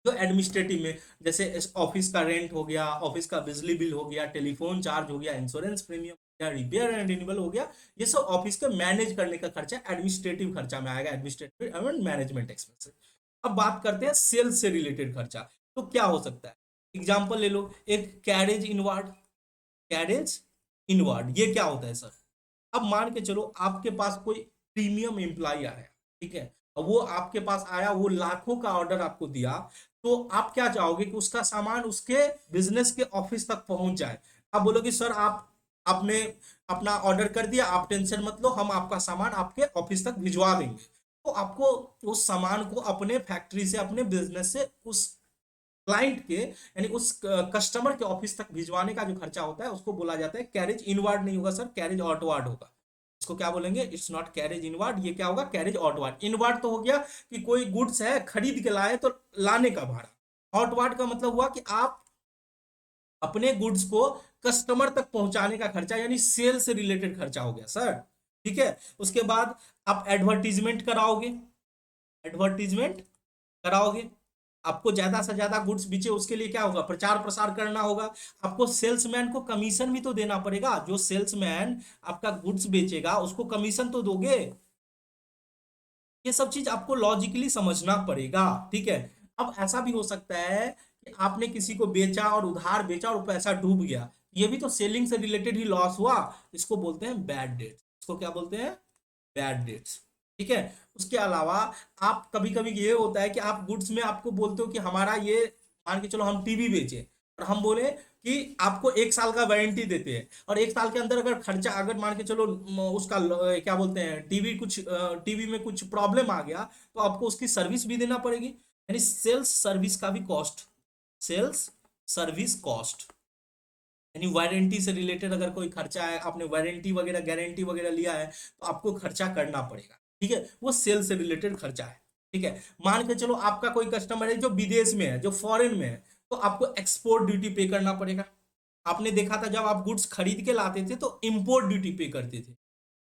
जो एडमिनिस्ट्रेटिव में, जैसे ऑफिस का रेंट हो गया, ऑफिस का बिजली बिल हो गया, टेलीफोन चार्ज हो गया, इंश्योरेंस प्रीमियम हो गया, रिपेयर एंड रिन्यूअल हो गया, ये सब ऑफिस के मैनेज करने का खर्चा एडमिनिस्ट्रेटिव खर्चा में आएगा, एडमिनिस्ट्रेटिव एंड मैनेजमेंट एक्सपेंसेस। अब बात करते हैं सेल्स से रिलेटेड खर्चा, तो क्या हो सकता है, एग्जाम्पल ले लो, एक कैरेज इनवार्ड, कैरेज इनवार्ड ये क्या होता है सर? अब मान के चलो आपके पास कोई प्रीमियम एम्प्लॉय आया, ठीक है, अब वो आपके पास आया, वो लाखों का ऑर्डर आपको दिया, तो आप क्या चाहोगे कि उसका सामान उसके बिजनेस के ऑफिस तक पहुंच जाए। आप बोलोगे सर आप, आपने अपना ऑर्डर कर दिया, आप टेंशन मत लो, हम आपका सामान आपके ऑफिस तक भिजवा देंगे। तो आपको उस सामान को अपने फैक्ट्री से, अपने बिजनेस से उस क्लाइंट के, यानी उस कस्टमर के ऑफिस तक भिजवाने का जो खर्चा होता है उसको बोला जाता है कैरेज इनवार्ड, नहीं होगा सर, कैरेज आउटवार्ड होगा। इसको क्या बोलेंगे, इट्स नॉट कैरेज इनवार्ड, ये क्या होगा, कैरेज आउटवार्ड। इनवार्ड तो हो गया कि कोई गुड्स है खरीद के लाए तो लाने का भाड़ा, आउटवार्ड का मतलब हुआ कि आप अपने गुड्स को कस्टमर तक पहुंचाने का खर्चा, यानी सेल से रिलेटेड खर्चा हो गया सर। ठीक है, उसके बाद आप एडवर्टीजमेंट कराओगे, एडवर्टीजमेंट कराओगे, आपको ज्यादा से ज्यादा गुड्स बिचे, उसके लिए क्या होगा, प्रचार प्रसार करना होगा। आपको सेल्समैन को कमीशन भी तो देना पड़ेगा, जो सेल्समैन आपका गुड्स बेचेगा उसको कमीशन तो दोगे। ये सब चीज आपको लॉजिकली समझना पड़ेगा। ठीक है, अब ऐसा भी हो सकता है कि आपने किसी को बेचा और उधार बेचा और पैसा डूब गया, ये भी तो सेलिंग से रिलेटेड ही लॉस हुआ, इसको बोलते हैं बैड डेट, इसको क्या बोलते हैं, बैड डेट्स। ठीक है, उसके अलावा आप कभी कभी ये होता है कि आप गुड्स में आपको बोलते हो कि हमारा ये, मान के चलो हम टीवी बेचे और हम बोले कि आपको 1 साल का वारंटी देते हैं, और 1 साल के अंदर अगर खर्चा, अगर मान के चलो उसका क्या बोलते हैं, टीवी कुछ, टीवी में कुछ प्रॉब्लम आ गया, तो आपको उसकी सर्विस भी देना पड़ेगी, यानी सेल्स सर्विस का भी कॉस्ट, सेल्स सर्विस कॉस्ट, यानी वारंटी से रिलेटेड अगर कोई खर्चा है, आपने वारंटी वगैरह गारंटी वगैरह लिया है, तो आपको खर्चा करना पड़ेगा। ठीक है, वो सेल से रिलेटेड खर्चा है। ठीक है, मान के चलो आपका कोई कस्टमर है जो विदेश में है, जो फॉरेन में है, तो आपको एक्सपोर्ट ड्यूटी पे करना पड़ेगा। आपने देखा था जब आप गुड्स खरीद के लाते थे तो इंपोर्ट ड्यूटी पे करते थे।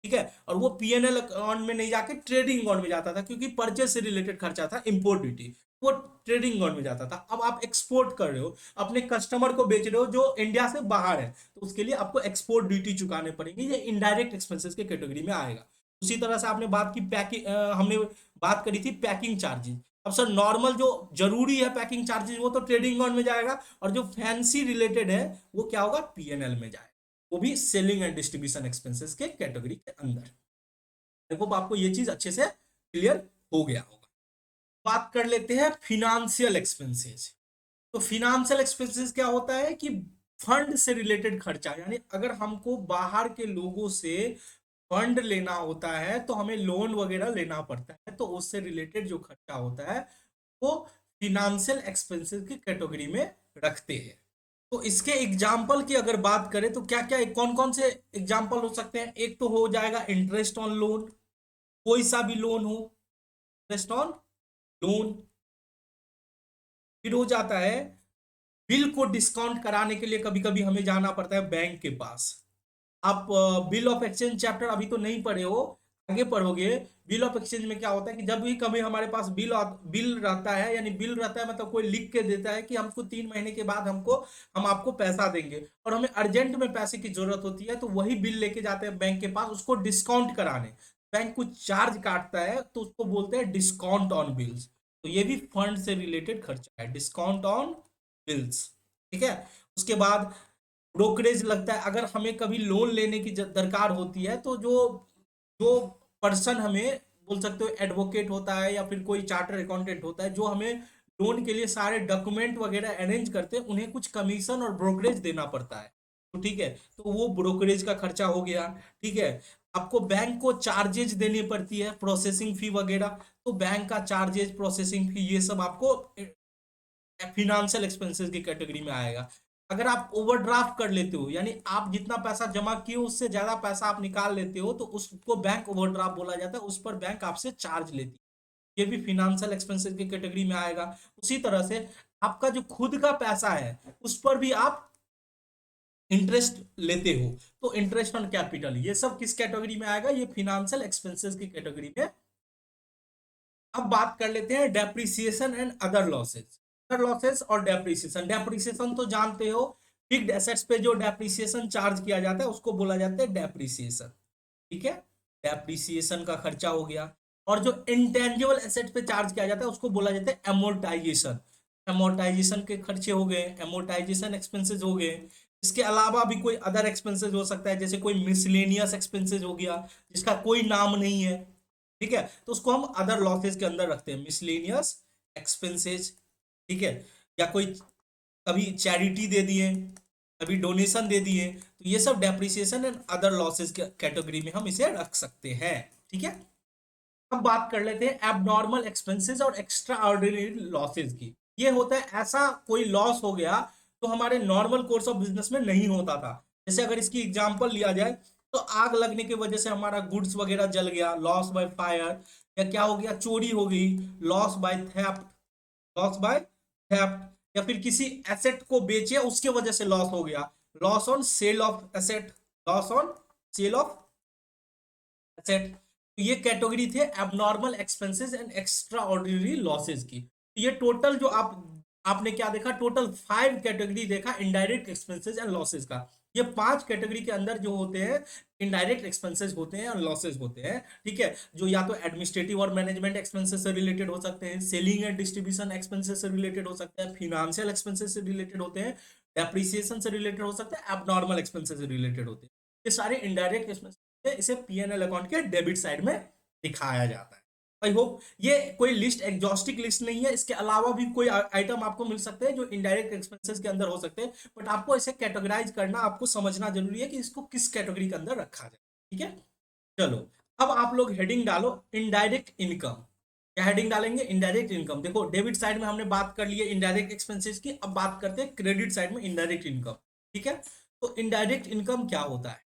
ठीक है, और वो पीएनएल अकाउंट में नहीं जाके ट्रेडिंग अकाउंट में जाता था, क्योंकि परचेज से रिलेटेड खर्चा था इंपोर्ट ड्यूटी, वो ट्रेडिंग अकाउंट में जाता था। अब आप एक्सपोर्ट कर रहे हो, अपने कस्टमर को बेच रहे हो जो इंडिया से बाहर है, तो उसके लिए आपको एक्सपोर्ट ड्यूटी चुकाने पड़ेंगे, ये इनडायरेक्ट एक्सपेंसेस के कैटेगरी में आएगा। उसी तरह से आपने बात की पैकिंग, हमने बात करी थी पैकिंग चार्जेस। अब सर नॉर्मल जो जरूरी है पैकिंग चार्जेस वो तो ट्रेडिंग अकाउंट में जाएगा, और जो फैंसी रिलेटेड है वो क्या होगा, पीएनएल में जाएगा, वो भी सेलिंग एंड डिस्ट्रीब्यूशन एक्सपेंसेस के कैटेगरी के अंदर। देखो आपको ये चीज अच्छे से क्लियर हो गया होगा। बात कर लेते हैं फिनेंशियल एक्सपेंसेस। तो फिनेंशियल एक्सपेंसेस क्या होता है कि फंड से रिलेटेड खर्चा, यानी अगर हमको बाहर के लोगों से फंड लेना होता है तो हमें लोन वगैरह लेना पड़ता है, तो उससे रिलेटेड जो खर्चा होता है वो फिनेंशियल एक्सपेंसेस की कैटेगरी में रखते हैं। तो इसके एग्जाम्पल की अगर बात करें तो क्या क्या, कौन कौन से एग्जाम्पल हो सकते हैं, एक तो हो जाएगा इंटरेस्ट ऑन लोन, कोई सा भी लोन हो, इंटरेस्ट ऑन लोन। फिर हो जाता है बिल को डिस्काउंट कराने के लिए कभी कभी हमें जाना पड़ता है बैंक के पास। आप बिल ऑफ एक्सचेंज चैप्टर अभी तो नहीं पढ़े हो, आगे पढ़ोगे। बिल ऑफ एक्सचेंज में क्या होता है कि जब भी कभी हमारे पास बिल रहता है, यानी बिल रहता है मतलब कोई लिख के देता है कि हमको 3 महीने के बाद हम आपको पैसा देंगे, और हमें अर्जेंट में पैसे की जरूरत होती है, तो वही बिल लेके जाते हैं बैंक के पास उसको डिस्काउंट कराने। बैंक कुछ चार्ज काटता है तो उसको बोलते हैं डिस्काउंट ऑन बिल्स। तो ये भी फंड से रिलेटेड खर्चा है, डिस्काउंट ऑन बिल्स। ठीक है, उसके बाद ब्रोकरेज लगता है, अगर हमें कभी लोन लेने की दरकार होती है तो जो जो पर्सन हमें, बोल सकते हो एडवोकेट होता है या फिर कोई चार्टर अकाउंटेंट होता है जो हमें लोन के लिए सारे डॉक्यूमेंट वगैरह अरेंज करते हैं, उन्हें कुछ कमीशन और ब्रोकरेज देना पड़ता है। तो ठीक है, तो वो ब्रोकरेज का खर्चा हो गया। ठीक है, आपको बैंक को चार्जेज देनी पड़ती है, प्रोसेसिंग फी वगैरह, तो बैंक का चार्जेज, प्रोसेसिंग फी, ये सब आपको फिनेंशियल एक्सपेंसेस की कैटेगरी में आएगा। अगर आप ओवरड्राफ्ट कर लेते हो, यानी आप जितना पैसा जमा किए उससे ज्यादा पैसा आप निकाल लेते हो, तो उसको बैंक ओवरड्राफ्ट बोला जाता है, उस पर बैंक आपसे चार्ज लेती है, ये भी फिनेंशियल एक्सपेंसेस की कैटेगरी में आएगा। उसी तरह से आपका जो खुद का पैसा है उस पर भी आप इंटरेस्ट लेते हो, तो इंटरेस्ट ऑन कैपिटल, ये सब किस कैटेगरी में आएगा, ये फिनेंशियल एक्सपेंसेस की कैटेगरी में। अब बात कर लेते हैं depreciation and other losses. Other losses और डेप्रिसिएशन, डेप्रिसिएशन तो जानते हो, फिक्स्ड एसेट्स पे जो डेप्रिसिएशन चार्ज किया जाता है उसको बोला जाता है डेप्रिसिएशन। ठीक है, डेप्रिसिएशन का खर्चा हो गया। और जो इंटेंजिबल एसेट पे चार्ज किया जाता है उसको बोला जाता है एमोर्टाइजेशन। एमोर्टाइजेशन के खर्चे हो गए, एमोर्टाइजेशन एक्सपेंसेस हो गए। इसके अलावा भी कोई अदर एक्सपेंसेस हो सकता है, जैसे कोई मिसलेनियस एक्सपेंसेस हो गया जिसका कोई नाम नहीं है। ठीक है, तो उसको हम अदर लॉसेस के अंदर रखते हैं, मिसलेनियस एक्सपेंसेस। ठीक है, या कोई कभी चैरिटी दे दिए, कभी डोनेशन दे दिए, तो ये सब डेप्रिसिएशन एंड अदर लॉसेस के कैटेगरी में हम इसे रख सकते हैं। ठीक है, अब बात कर लेते हैं एबनॉर्मल एक्सपेंसेस और एक्स्ट्रा ऑर्डिनरी लॉसेस की। ये होता है ऐसा कोई लॉस हो गया तो हमारे नॉर्मल कोर्स ऑफ बिजनेस में नहीं होता था। जैसे अगर इसकी एग्जांपल लिया जाए, तो आग लगने की वजह से हमारा गुड्स वगैरह जल गया, लॉस बाय फायर, या क्या हो गया, चोरी हो गई, loss by theft, loss by theft, या फिर किसी एसेट को बेचे उसके वजह से लॉस हो गया, loss on sale of asset, loss on sale of asset. तो ये कैटेगरी थे abnormal expenses and extra ordinary losses की। तो ये टोटल जो आपने क्या देखा, टोटल 5 कैटेगरी देखा इनडायरेक्ट एक्सपेंसेस एंड लॉसेज का। ये 5 कैटेगरी के अंदर जो होते हैं इनडायरेक्ट एक्सपेंसेस होते हैं और लॉसेज होते हैं। ठीक है, जो या तो एडमिनिस्ट्रेटिव और मैनेजमेंट एक्सपेंसेस से रिलेटेड हो सकते हैं, सेलिंग एंड डिस्ट्रीब्यूशन एक्सपेंसेस से रिलेटेड हो सकते हैं, फिनेंशियल एक्सपेंसेस से रिलेटेड होते हैं, डेप्रिसिएशन से रिलेटेड हो सकते हैं, एबनॉर्मल एक्सपेंसेस से रिलेटेड होते हैं। ये सारे इनडायरेक्ट एक्सपेंसेस, इसे पीएनएल अकाउंट के डेबिट साइड में दिखाया जाता है। आई होप ये कोई लिस्ट एग्जॉस्टिक लिस्ट नहीं है, इसके अलावा भी कोई आइटम आपको मिल सकते हैं जो इनडायरेक्ट एक्सपेंसेस के अंदर हो सकते हैं, बट आपको इसे कैटेगराइज करना, आपको समझना जरूरी है कि इसको किस कैटेगरी के अंदर रखा जाए। ठीक है, चलो अब आप लोग हेडिंग डालो इनडायरेक्ट इनकम। क्या हेडिंग डालेंगे, इनडायरेक्ट इनकम। देखो डेबिट साइड में हमने बात कर ली है इनडायरेक्ट एक्सपेंसेस की, अब बात करते हैं क्रेडिट साइड में इनडायरेक्ट इनकम। ठीक है, तो इनडायरेक्ट इनकम क्या होता है,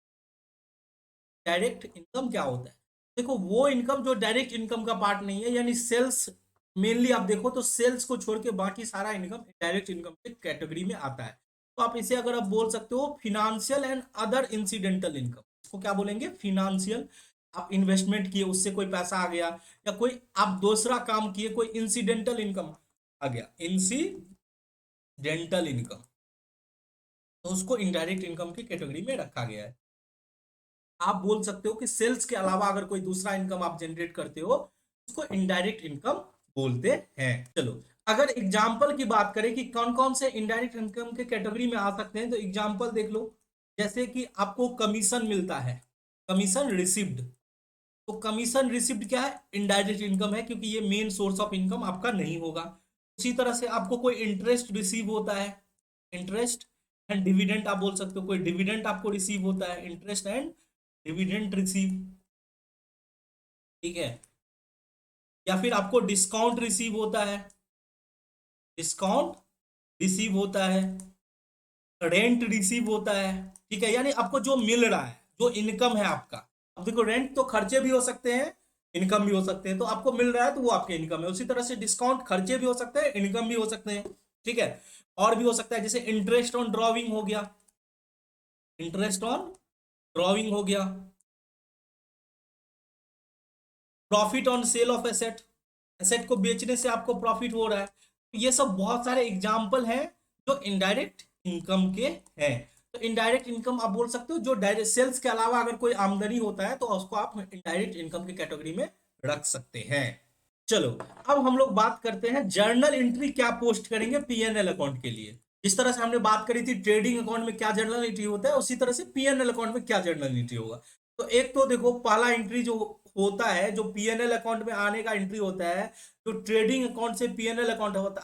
डायरेक्ट इनकम क्या होता है, देखो वो इनकम जो डायरेक्ट इनकम का पार्ट नहीं है, यानी सेल्स, मेनली आप देखो तो सेल्स को छोड़ के बाकी सारा इनकम डायरेक्ट इनकम के कैटेगरी में आता है। तो आप इसे अगर आप बोल सकते हो financial and other incidental income, इसको क्या बोलेंगे, फिनेंशियल। आप इन्वेस्टमेंट किए उससे कोई पैसा आ गया, या कोई आप दूसरा काम किए, कोई इंसिडेंटल इनकम आ गया, इंसिडेंटल इनकम, तो उसको इनडायरेक्ट इनकम की कैटेगरी में रखा गया है। आप बोल सकते हो कि सेल्स के अलावा अगर कोई दूसरा इनकम आप जनरेट करते हो उसको इनडायरेक्ट इनकम बोलते हैं। चलो अगर एग्जाम्पल की बात करें कि कौन कौन से इनडायरेक्ट इनकम के कैटेगरी में आ सकते हैं, तो एग्जाम्पल देख लो। जैसे कि आपको कमीशन मिलता है, कमीशन रिसिव्ड, तो कमीशन रिसिव्ड क्या है, इनडायरेक्ट इनकम है, क्योंकि ये मेन सोर्स ऑफ इनकम आपका नहीं होगा। उसी तरह से आपको कोई इंटरेस्ट रिसीव होता है, इंटरेस्ट एंड डिविडेंड आप बोल सकते हो, कोई डिविडेंड आपको रिसीव होता है, इंटरेस्ट एंड डिविडेंड रिसीव। ठीक है, या फिर आपको डिस्काउंट रिसीव होता है, डिस्काउंट रिसीव होता है, रेंट रिसीव होता है। ठीक है, यानी आपको जो मिल रहा है, जो इनकम है आपका, अब देखो रेंट तो खर्चे भी हो सकते हैं, इनकम भी हो सकते हैं, तो आपको मिल रहा है तो वो आपके इनकम है। उसी तरह से डिस्काउंट खर्चे भी हो सकते हैं, इनकम भी हो सकते हैं। ठीक है, और भी हो सकता है, जैसे इंटरेस्ट ऑन ड्रॉविंग हो गया, इंटरेस्ट ऑन ड्रॉविंग हो गया, profit on sale of asset, asset को बेचने से आपको प्रॉफिट हो रहा है। तो ये सब बहुत सारे एग्जाम्पल हैं जो इनडायरेक्ट इनकम के हैं। तो इनडायरेक्ट इनकम आप बोल सकते हो जो डायरेक्ट सेल्स के अलावा अगर कोई आमदनी होता है तो उसको आप इनडायरेक्ट इनकम की कैटेगरी में रख सकते हैं। चलो अब हम लोग बात करते हैं जर्नल एंट्री क्या पोस्ट करेंगे पीएनएल अकाउंट के लिए। जिस तरह से हमने बात करी थी ट्रेडिंग अकाउंट में क्या जर्नल एंट्री होता है, उसी तरह से पीएनएल अकाउंट में क्या जर्नल एंट्री होगा। तो एक तो देखो पहला एंट्री जो होता है, जो पीएनएल अकाउंट में आने का एंट्री होता है, जो ट्रेडिंग अकाउंट से पीएनएल अकाउंट होता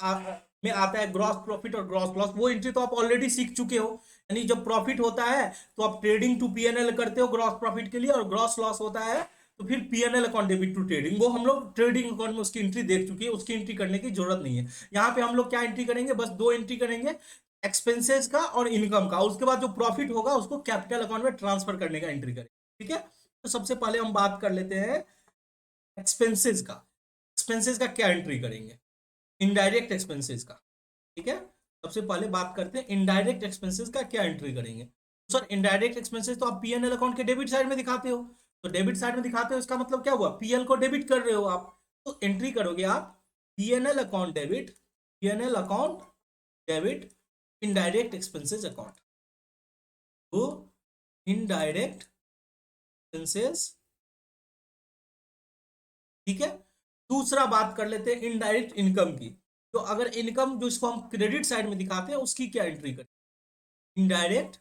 में आता है ग्रॉस प्रॉफिट और ग्रॉस लॉस, वो एंट्री तो आप ऑलरेडी सीख चुके हो। यानी जब प्रॉफिट होता है तो आप ट्रेडिंग टू पीएनएल करते हो ग्रॉस प्रॉफिट के लिए, और ग्रॉस लॉस होता है तो फिर PNL account debit to trading, वो हम लोग ट्रेडिंग अकाउंट में उसकी एंट्री देख चुके हैं, उसकी एंट्री करने की जरूरत नहीं है। यहाँ पे हम लोग क्या एंट्री करेंगे, बस दो एंट्री करेंगे, एक्सपेंसेस का और इनकम का। उसके बाद जो प्रॉफिट होगा उसको कैपिटल अकाउंट में ट्रांसफर करने का एंट्री करेंगे। ठीक है, तो सबसे पहले हम बात कर लेते हैं एक्सपेंसेस का। एक्सपेंसेस का क्या एंट्री करेंगे, इनडायरेक्ट एक्सपेंसेस का। ठीक है, सबसे पहले बात करते हैं इनडायरेक्ट एक्सपेंसेस का क्या एंट्री करेंगे। सर इनडायरेक्ट एक्सपेंसेस तो आप पीएनएल अकाउंट के डेबिट साइड में दिखाते हो, तो डेबिट साइड में दिखाते हो इसका मतलब क्या हुआ, पीएल को डेबिट कर रहे हो आप, तो एंट्री करोगे आप PNL account debit, PNL account debit indirect expenses account, तो इनडायरेक्ट एक्सपेंसेस। ठीक है, दूसरा बात कर लेते हैं इनडायरेक्ट इनकम की। तो अगर इनकम जो इसको हम क्रेडिट साइड में दिखाते हैं उसकी क्या एंट्री करें, इनडायरेक्ट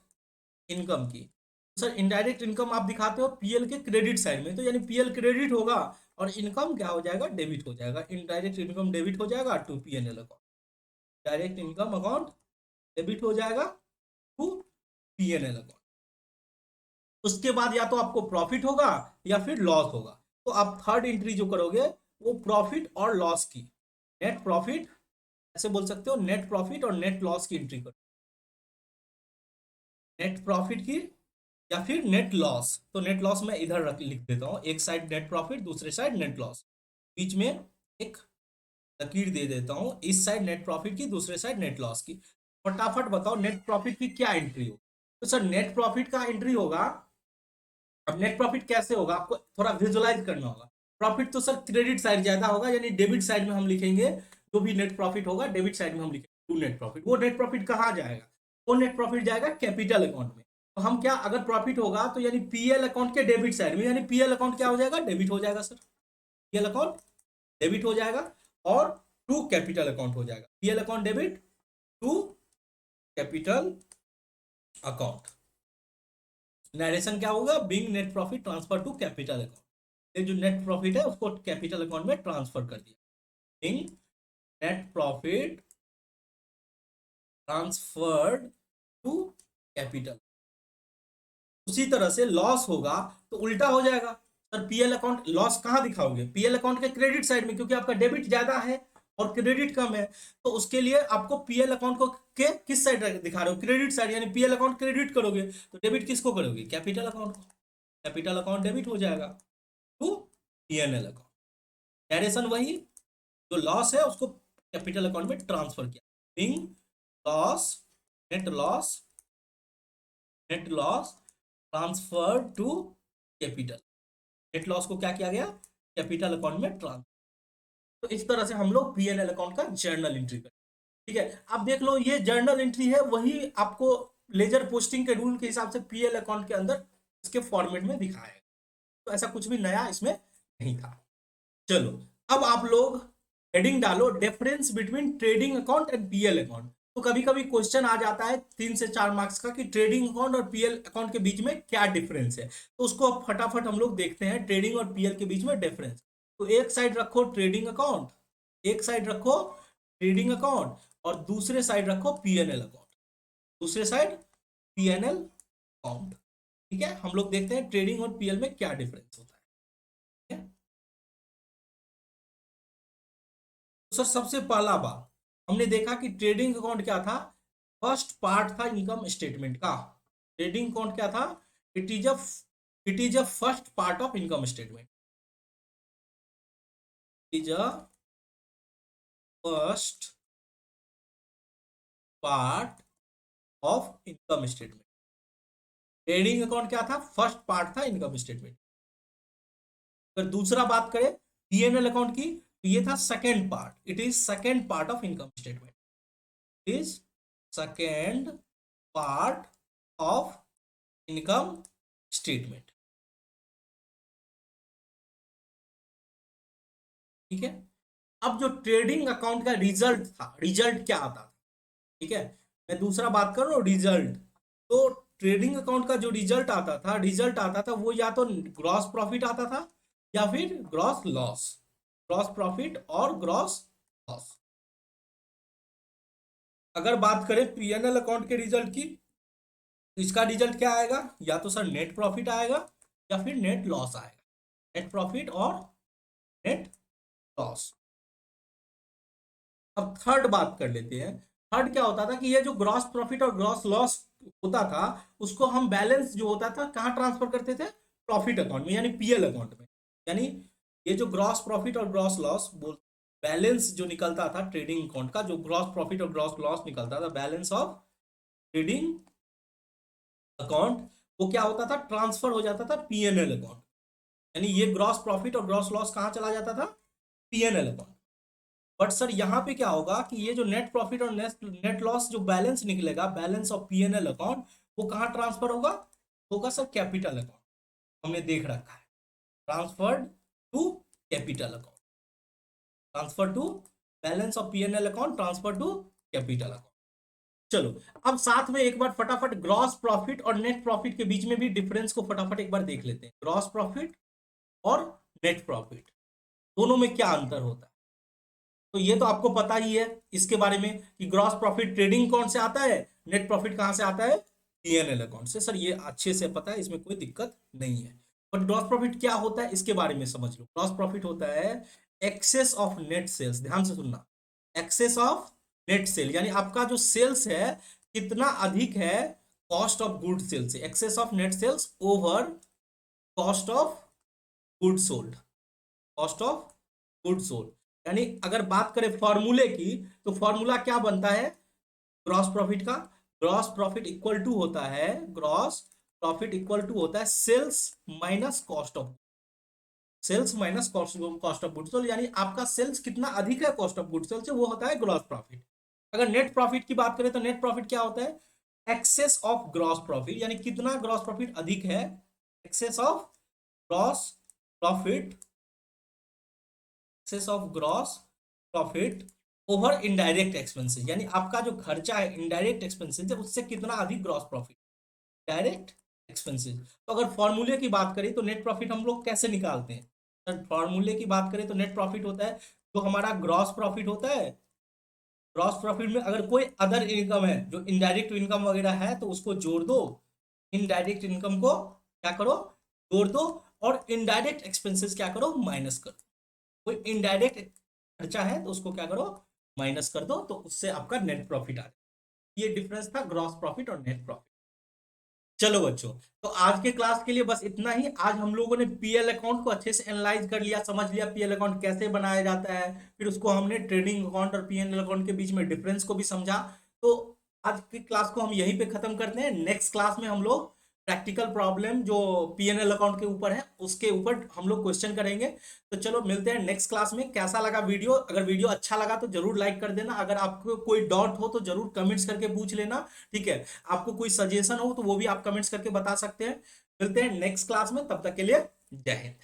इनकम की। सर इनडायरेक्ट इनकम आप दिखाते हो पीएल के क्रेडिट साइड में, तो यानी पीएल क्रेडिट होगा और इनकम क्या हो जाएगा, डेबिट हो जाएगा। इनडायरेक्ट इनकम डेबिट हो जाएगा to PNL account, direct income account debit हो जाएगा टू पीएनएल अकाउंट। उसके बाद या तो आपको प्रॉफिट होगा या फिर लॉस होगा, तो आप थर्ड एंट्री जो करोगे वो प्रॉफिट और लॉस की, नेट प्रॉफिट, ऐसे बोल सकते हो नेट प्रॉफिट और नेट लॉस की एंट्री करो, नेट प्रॉफिट की या फिर नेट लॉस। तो नेट लॉस मैं इधर लिख देता हूं, एक साइड नेट प्रॉफिट दूसरे साइड नेट लॉस, बीच में एक लकीर दे देता हूं, इस साइड नेट प्रॉफिट की दूसरे साइड नेट लॉस की। फटाफट बताओ नेट प्रॉफिट की क्या एंट्री हो। तो सर नेट प्रॉफिट का एंट्री होगा, अब नेट प्रॉफिट कैसे होगा आपको थोड़ा विजुअलाइज करना होगा। प्रॉफिट तो सर क्रेडिट साइड ज्यादा होगा, यानी डेबिट साइड में हम लिखेंगे, जो भी नेट प्रॉफिट होगा डेबिट साइड में हम लिखेंगे टू नेट प्रॉफिट। वो नेट प्रॉफिट कहाँ जाएगा, वो नेट प्रॉफिट जाएगा कैपिटल अकाउंट में। तो हम क्या, अगर प्रॉफिट होगा तो यानी पीएल अकाउंट के डेबिट साइड में, यानी पीएल अकाउंट क्या हो जाएगा, डेबिट हो जाएगा सर, पीएल अकाउंट डेबिट हो जाएगा और टू कैपिटल अकाउंट हो जाएगा, PL account debit to capital account. Narration क्या होगा, being net profit transfer to capital account, ये जो नेट प्रॉफिट है उसको कैपिटल अकाउंट में ट्रांसफर कर दिया, being net profit transferred to capital. उसी तरह से लॉस होगा तो उल्टा हो जाएगा, सर पीएल अकाउंट लॉस कहां दिखाओगे, पीएल अकाउंट के क्रेडिट साइड में, क्योंकि आपका डेबिट ज्यादा है और क्रेडिट कम है, तो उसके लिए आपको पीएल अकाउंट को के किस साइड दिखा रहे हो, क्रेडिट साइड, यानी पीएल अकाउंट क्रेडिट करोगे तो डेबिट किसको करोगे, कैपिटल अकाउंट को, कैपिटल अकाउंट डेबिट हो जाएगा टू पीएनएल अकाउंट। डायरेक्शन वही, जो लॉस है उसको कैपिटल अकाउंट में ट्रांसफर किया, being loss net loss, net loss transfer to capital, net loss को क्या किया गया, कैपिटल अकाउंट में ट्रांसफर। तो इस तरह से हम लोग पीएनएल अकाउंट का जर्नल एंट्री करें। ठीक है, अब देख लो ये जर्नल एंट्री है, वही आपको लेजर पोस्टिंग के रूल के हिसाब से पीएल अकाउंट के अंदर इसके फॉर्मेट में दिखाया, तो ऐसा कुछ भी नया इसमें नहीं था। चलो अब आप लोग हेडिंग डालो difference between trading account and PL account. तो कभी कभी क्वेश्चन आ जाता है 3 से 4 मार्क्स का कि ट्रेडिंग अकाउंट और पीएल अकाउंट के बीच में क्या डिफरेंस है, तो उसको अब फटाफट हम लोग देखते हैं, ट्रेडिंग और पीएल के बीच में डिफरेंस। तो एक साइड रखो ट्रेडिंग अकाउंट, एक साइड रखो ट्रेडिंग अकाउंट और दूसरे साइड रखो पीएनएल अकाउंट, दूसरे साइड पीएनएल अकाउंट। ठीक है, हम लोग देखते हैं ट्रेडिंग और पीएल में क्या डिफरेंस होता है। ठीक है? तो सर सबसे पहला बात हमने देखा कि ट्रेडिंग अकाउंट क्या था, फर्स्ट पार्ट था इनकम स्टेटमेंट का। ट्रेडिंग अकाउंट क्या था, it is a it is a first part of income statement, is a first part of income statement. Trading account क्या था, फर्स्ट पार्ट था इनकम स्टेटमेंट। अगर दूसरा बात करें पीएनएल अकाउंट की, तो ये था second part, it is second part of income statement, is second part of income statement. ठीक है, अब जो ट्रेडिंग अकाउंट का रिजल्ट था, रिजल्ट क्या आता था, ठीक है, मैं दूसरा बात कर रहा हूँ रिजल्ट। तो ट्रेडिंग अकाउंट का जो रिजल्ट आता था, रिजल्ट आता था वो या तो ग्रॉस प्रॉफिट आता था या फिर ग्रॉस लॉस, ग्रॉस प्रॉफिट और ग्रॉस लॉस। अगर बात करें पीएनएल अकाउंट के रिजल्ट की, तो इसका रिजल्ट क्या आएगा, या तो सर नेट प्रॉफिट आएगा या फिर नेट लॉस आएगा, नेट प्रॉफिट और नेट लॉस। अब थर्ड बात कर लेते हैं। थर्ड क्या होता था कि ये जो ग्रॉस प्रॉफिट और ग्रॉस लॉस होता था, उसको हम बैलेंस जो होता था कहाँ ट्रांसफर करते थे, प्रॉफिट अकाउंट में, यानी पीएल अकाउंट में। यानी ये जो ग्रॉस प्रॉफिट और ग्रॉस लॉस बोल, बैलेंस जो निकलता था ट्रेडिंग अकाउंट का, जो ग्रॉस प्रॉफिट और ग्रॉस लॉस निकलता था, बैलेंस ऑफ ट्रेडिंग अकाउंट, वो क्या होता था, ट्रांसफर हो जाता था पीएनएल अकाउंट। यानी ये ग्रॉस प्रॉफिट और ग्रॉस लॉस कहाँ चला जाता था, पीएनएल अकाउंट। बट सर यहाँ पे क्या होगा कि ये जो नेट प्रॉफिट और नेट लॉस जो बैलेंस निकलेगा, बैलेंस ऑफ पीएनएल अकाउंट, वो कहाँ ट्रांसफर होगा, होगा सर कैपिटल अकाउंट। हमने देख रखा है, transferred to capital account, transfer to balance of PNL account, transfer to capital account. चलो अब साथ में एक बार फटाफट ग्रॉस प्रॉफिट और नेट प्रॉफिट के बीच में भी डिफरेंस को फटाफट एक बार देख लेते हैं। ग्रॉस प्रॉफिट और नेट प्रॉफिट दोनों में क्या अंतर होता है, तो ये तो आपको पता ही है इसके बारे में कि ग्रॉस प्रॉफिट ट्रेडिंग अकाउंट से आता है, नेट प्रॉफिट कहां से आता है, पीएनएल अकाउंट से। सर ये अच्छे से पता है, इसमें कोई दिक्कत नहीं है। बट ग्रॉस प्रॉफिट क्या होता है इसके बारे में समझ लो। ग्रॉस प्रॉफिट होता है एक्सेस ऑफ नेट सेल्स, ध्यान से सुनना, एक्सेस ऑफ नेट सेल, यानी आपका जो सेल्स है कितना अधिक है कॉस्ट ऑफ गुड सेल से, excess of net sales over cost of good sold, cost of good sold. यानी अगर बात करें फॉर्मूले की, तो फॉर्मूला क्या बनता है ग्रॉस प्रॉफिट का, ग्रॉस प्रॉफिट इक्वल टू होता है, ग्रॉस प्रॉफिट इक्वल टू होता है sales minus cost of, sales minus cost of good sold. यानी आपका सेल्स कितना अधिक है कॉस्ट ऑफ गुड सोल्ड से, वो होता है ग्रॉस प्रॉफिट। अगर नेट प्रॉफिट की बात करें तो नेट प्रॉफिट क्या होता है, एक्सेस ऑफ ग्रॉस प्रॉफिट, यानी कितना ग्रॉस प्रॉफिट अधिक है, excess of gross profit, excess of gross profit over indirect expenses, यानी आपका जो खर्चा है इनडायरेक्ट एक्सपेंसेस है उससे कितना अधिक ग्रॉस प्रॉफिट, डायरेक्ट एक्सपेंसेस। तो अगर फॉर्मूले की बात करें तो नेट प्रॉफिट हम लोग कैसे निकालते हैं, सर फॉर्मूले की बात करें तो नेट प्रॉफिट होता है जो हमारा ग्रॉस प्रॉफिट होता है, ग्रॉस प्रॉफिट में अगर कोई अदर इनकम है जो इनडायरेक्ट इनकम वगैरह है तो उसको जोड़ दो, इनडायरेक्ट इनकम को क्या करो, जोड़ दो, और इनडायरेक्ट एक्सपेंसेस क्या करो, माइनस कर दो। कोई इनडायरेक्ट खर्चा है तो उसको क्या करो, माइनस कर दो, तो उससे आपका नेट प्रॉफिट आ जाए। ये डिफरेंस था ग्रॉस प्रॉफिट और नेट प्रॉफिट। चलो बच्चों, तो आज के क्लास के लिए बस इतना ही। आज हम लोगों ने पीएल अकाउंट को अच्छे से एनालाइज कर लिया, समझ लिया पीएल अकाउंट कैसे बनाया जाता है, फिर उसको हमने ट्रेडिंग अकाउंट और पीएनएल अकाउंट के बीच में डिफरेंस को भी समझा। तो आज की क्लास को हम यहीं पे खत्म करते हैं। नेक्स्ट क्लास में हम लोग प्रैक्टिकल प्रॉब्लम जो पीएनएल अकाउंट के ऊपर है उसके ऊपर हम लोग क्वेश्चन करेंगे। तो चलो मिलते हैं नेक्स्ट क्लास में। कैसा लगा वीडियो, अगर वीडियो अच्छा लगा तो जरूर लाइक कर देना, अगर आपको कोई डाउट हो तो जरूर कमेंट्स करके पूछ लेना, ठीक है। आपको कोई सजेशन हो तो वो भी आप कमेंट्स करके बता सकते हैं। मिलते हैं नेक्स्ट क्लास में, तब तक के लिए जय हिंद।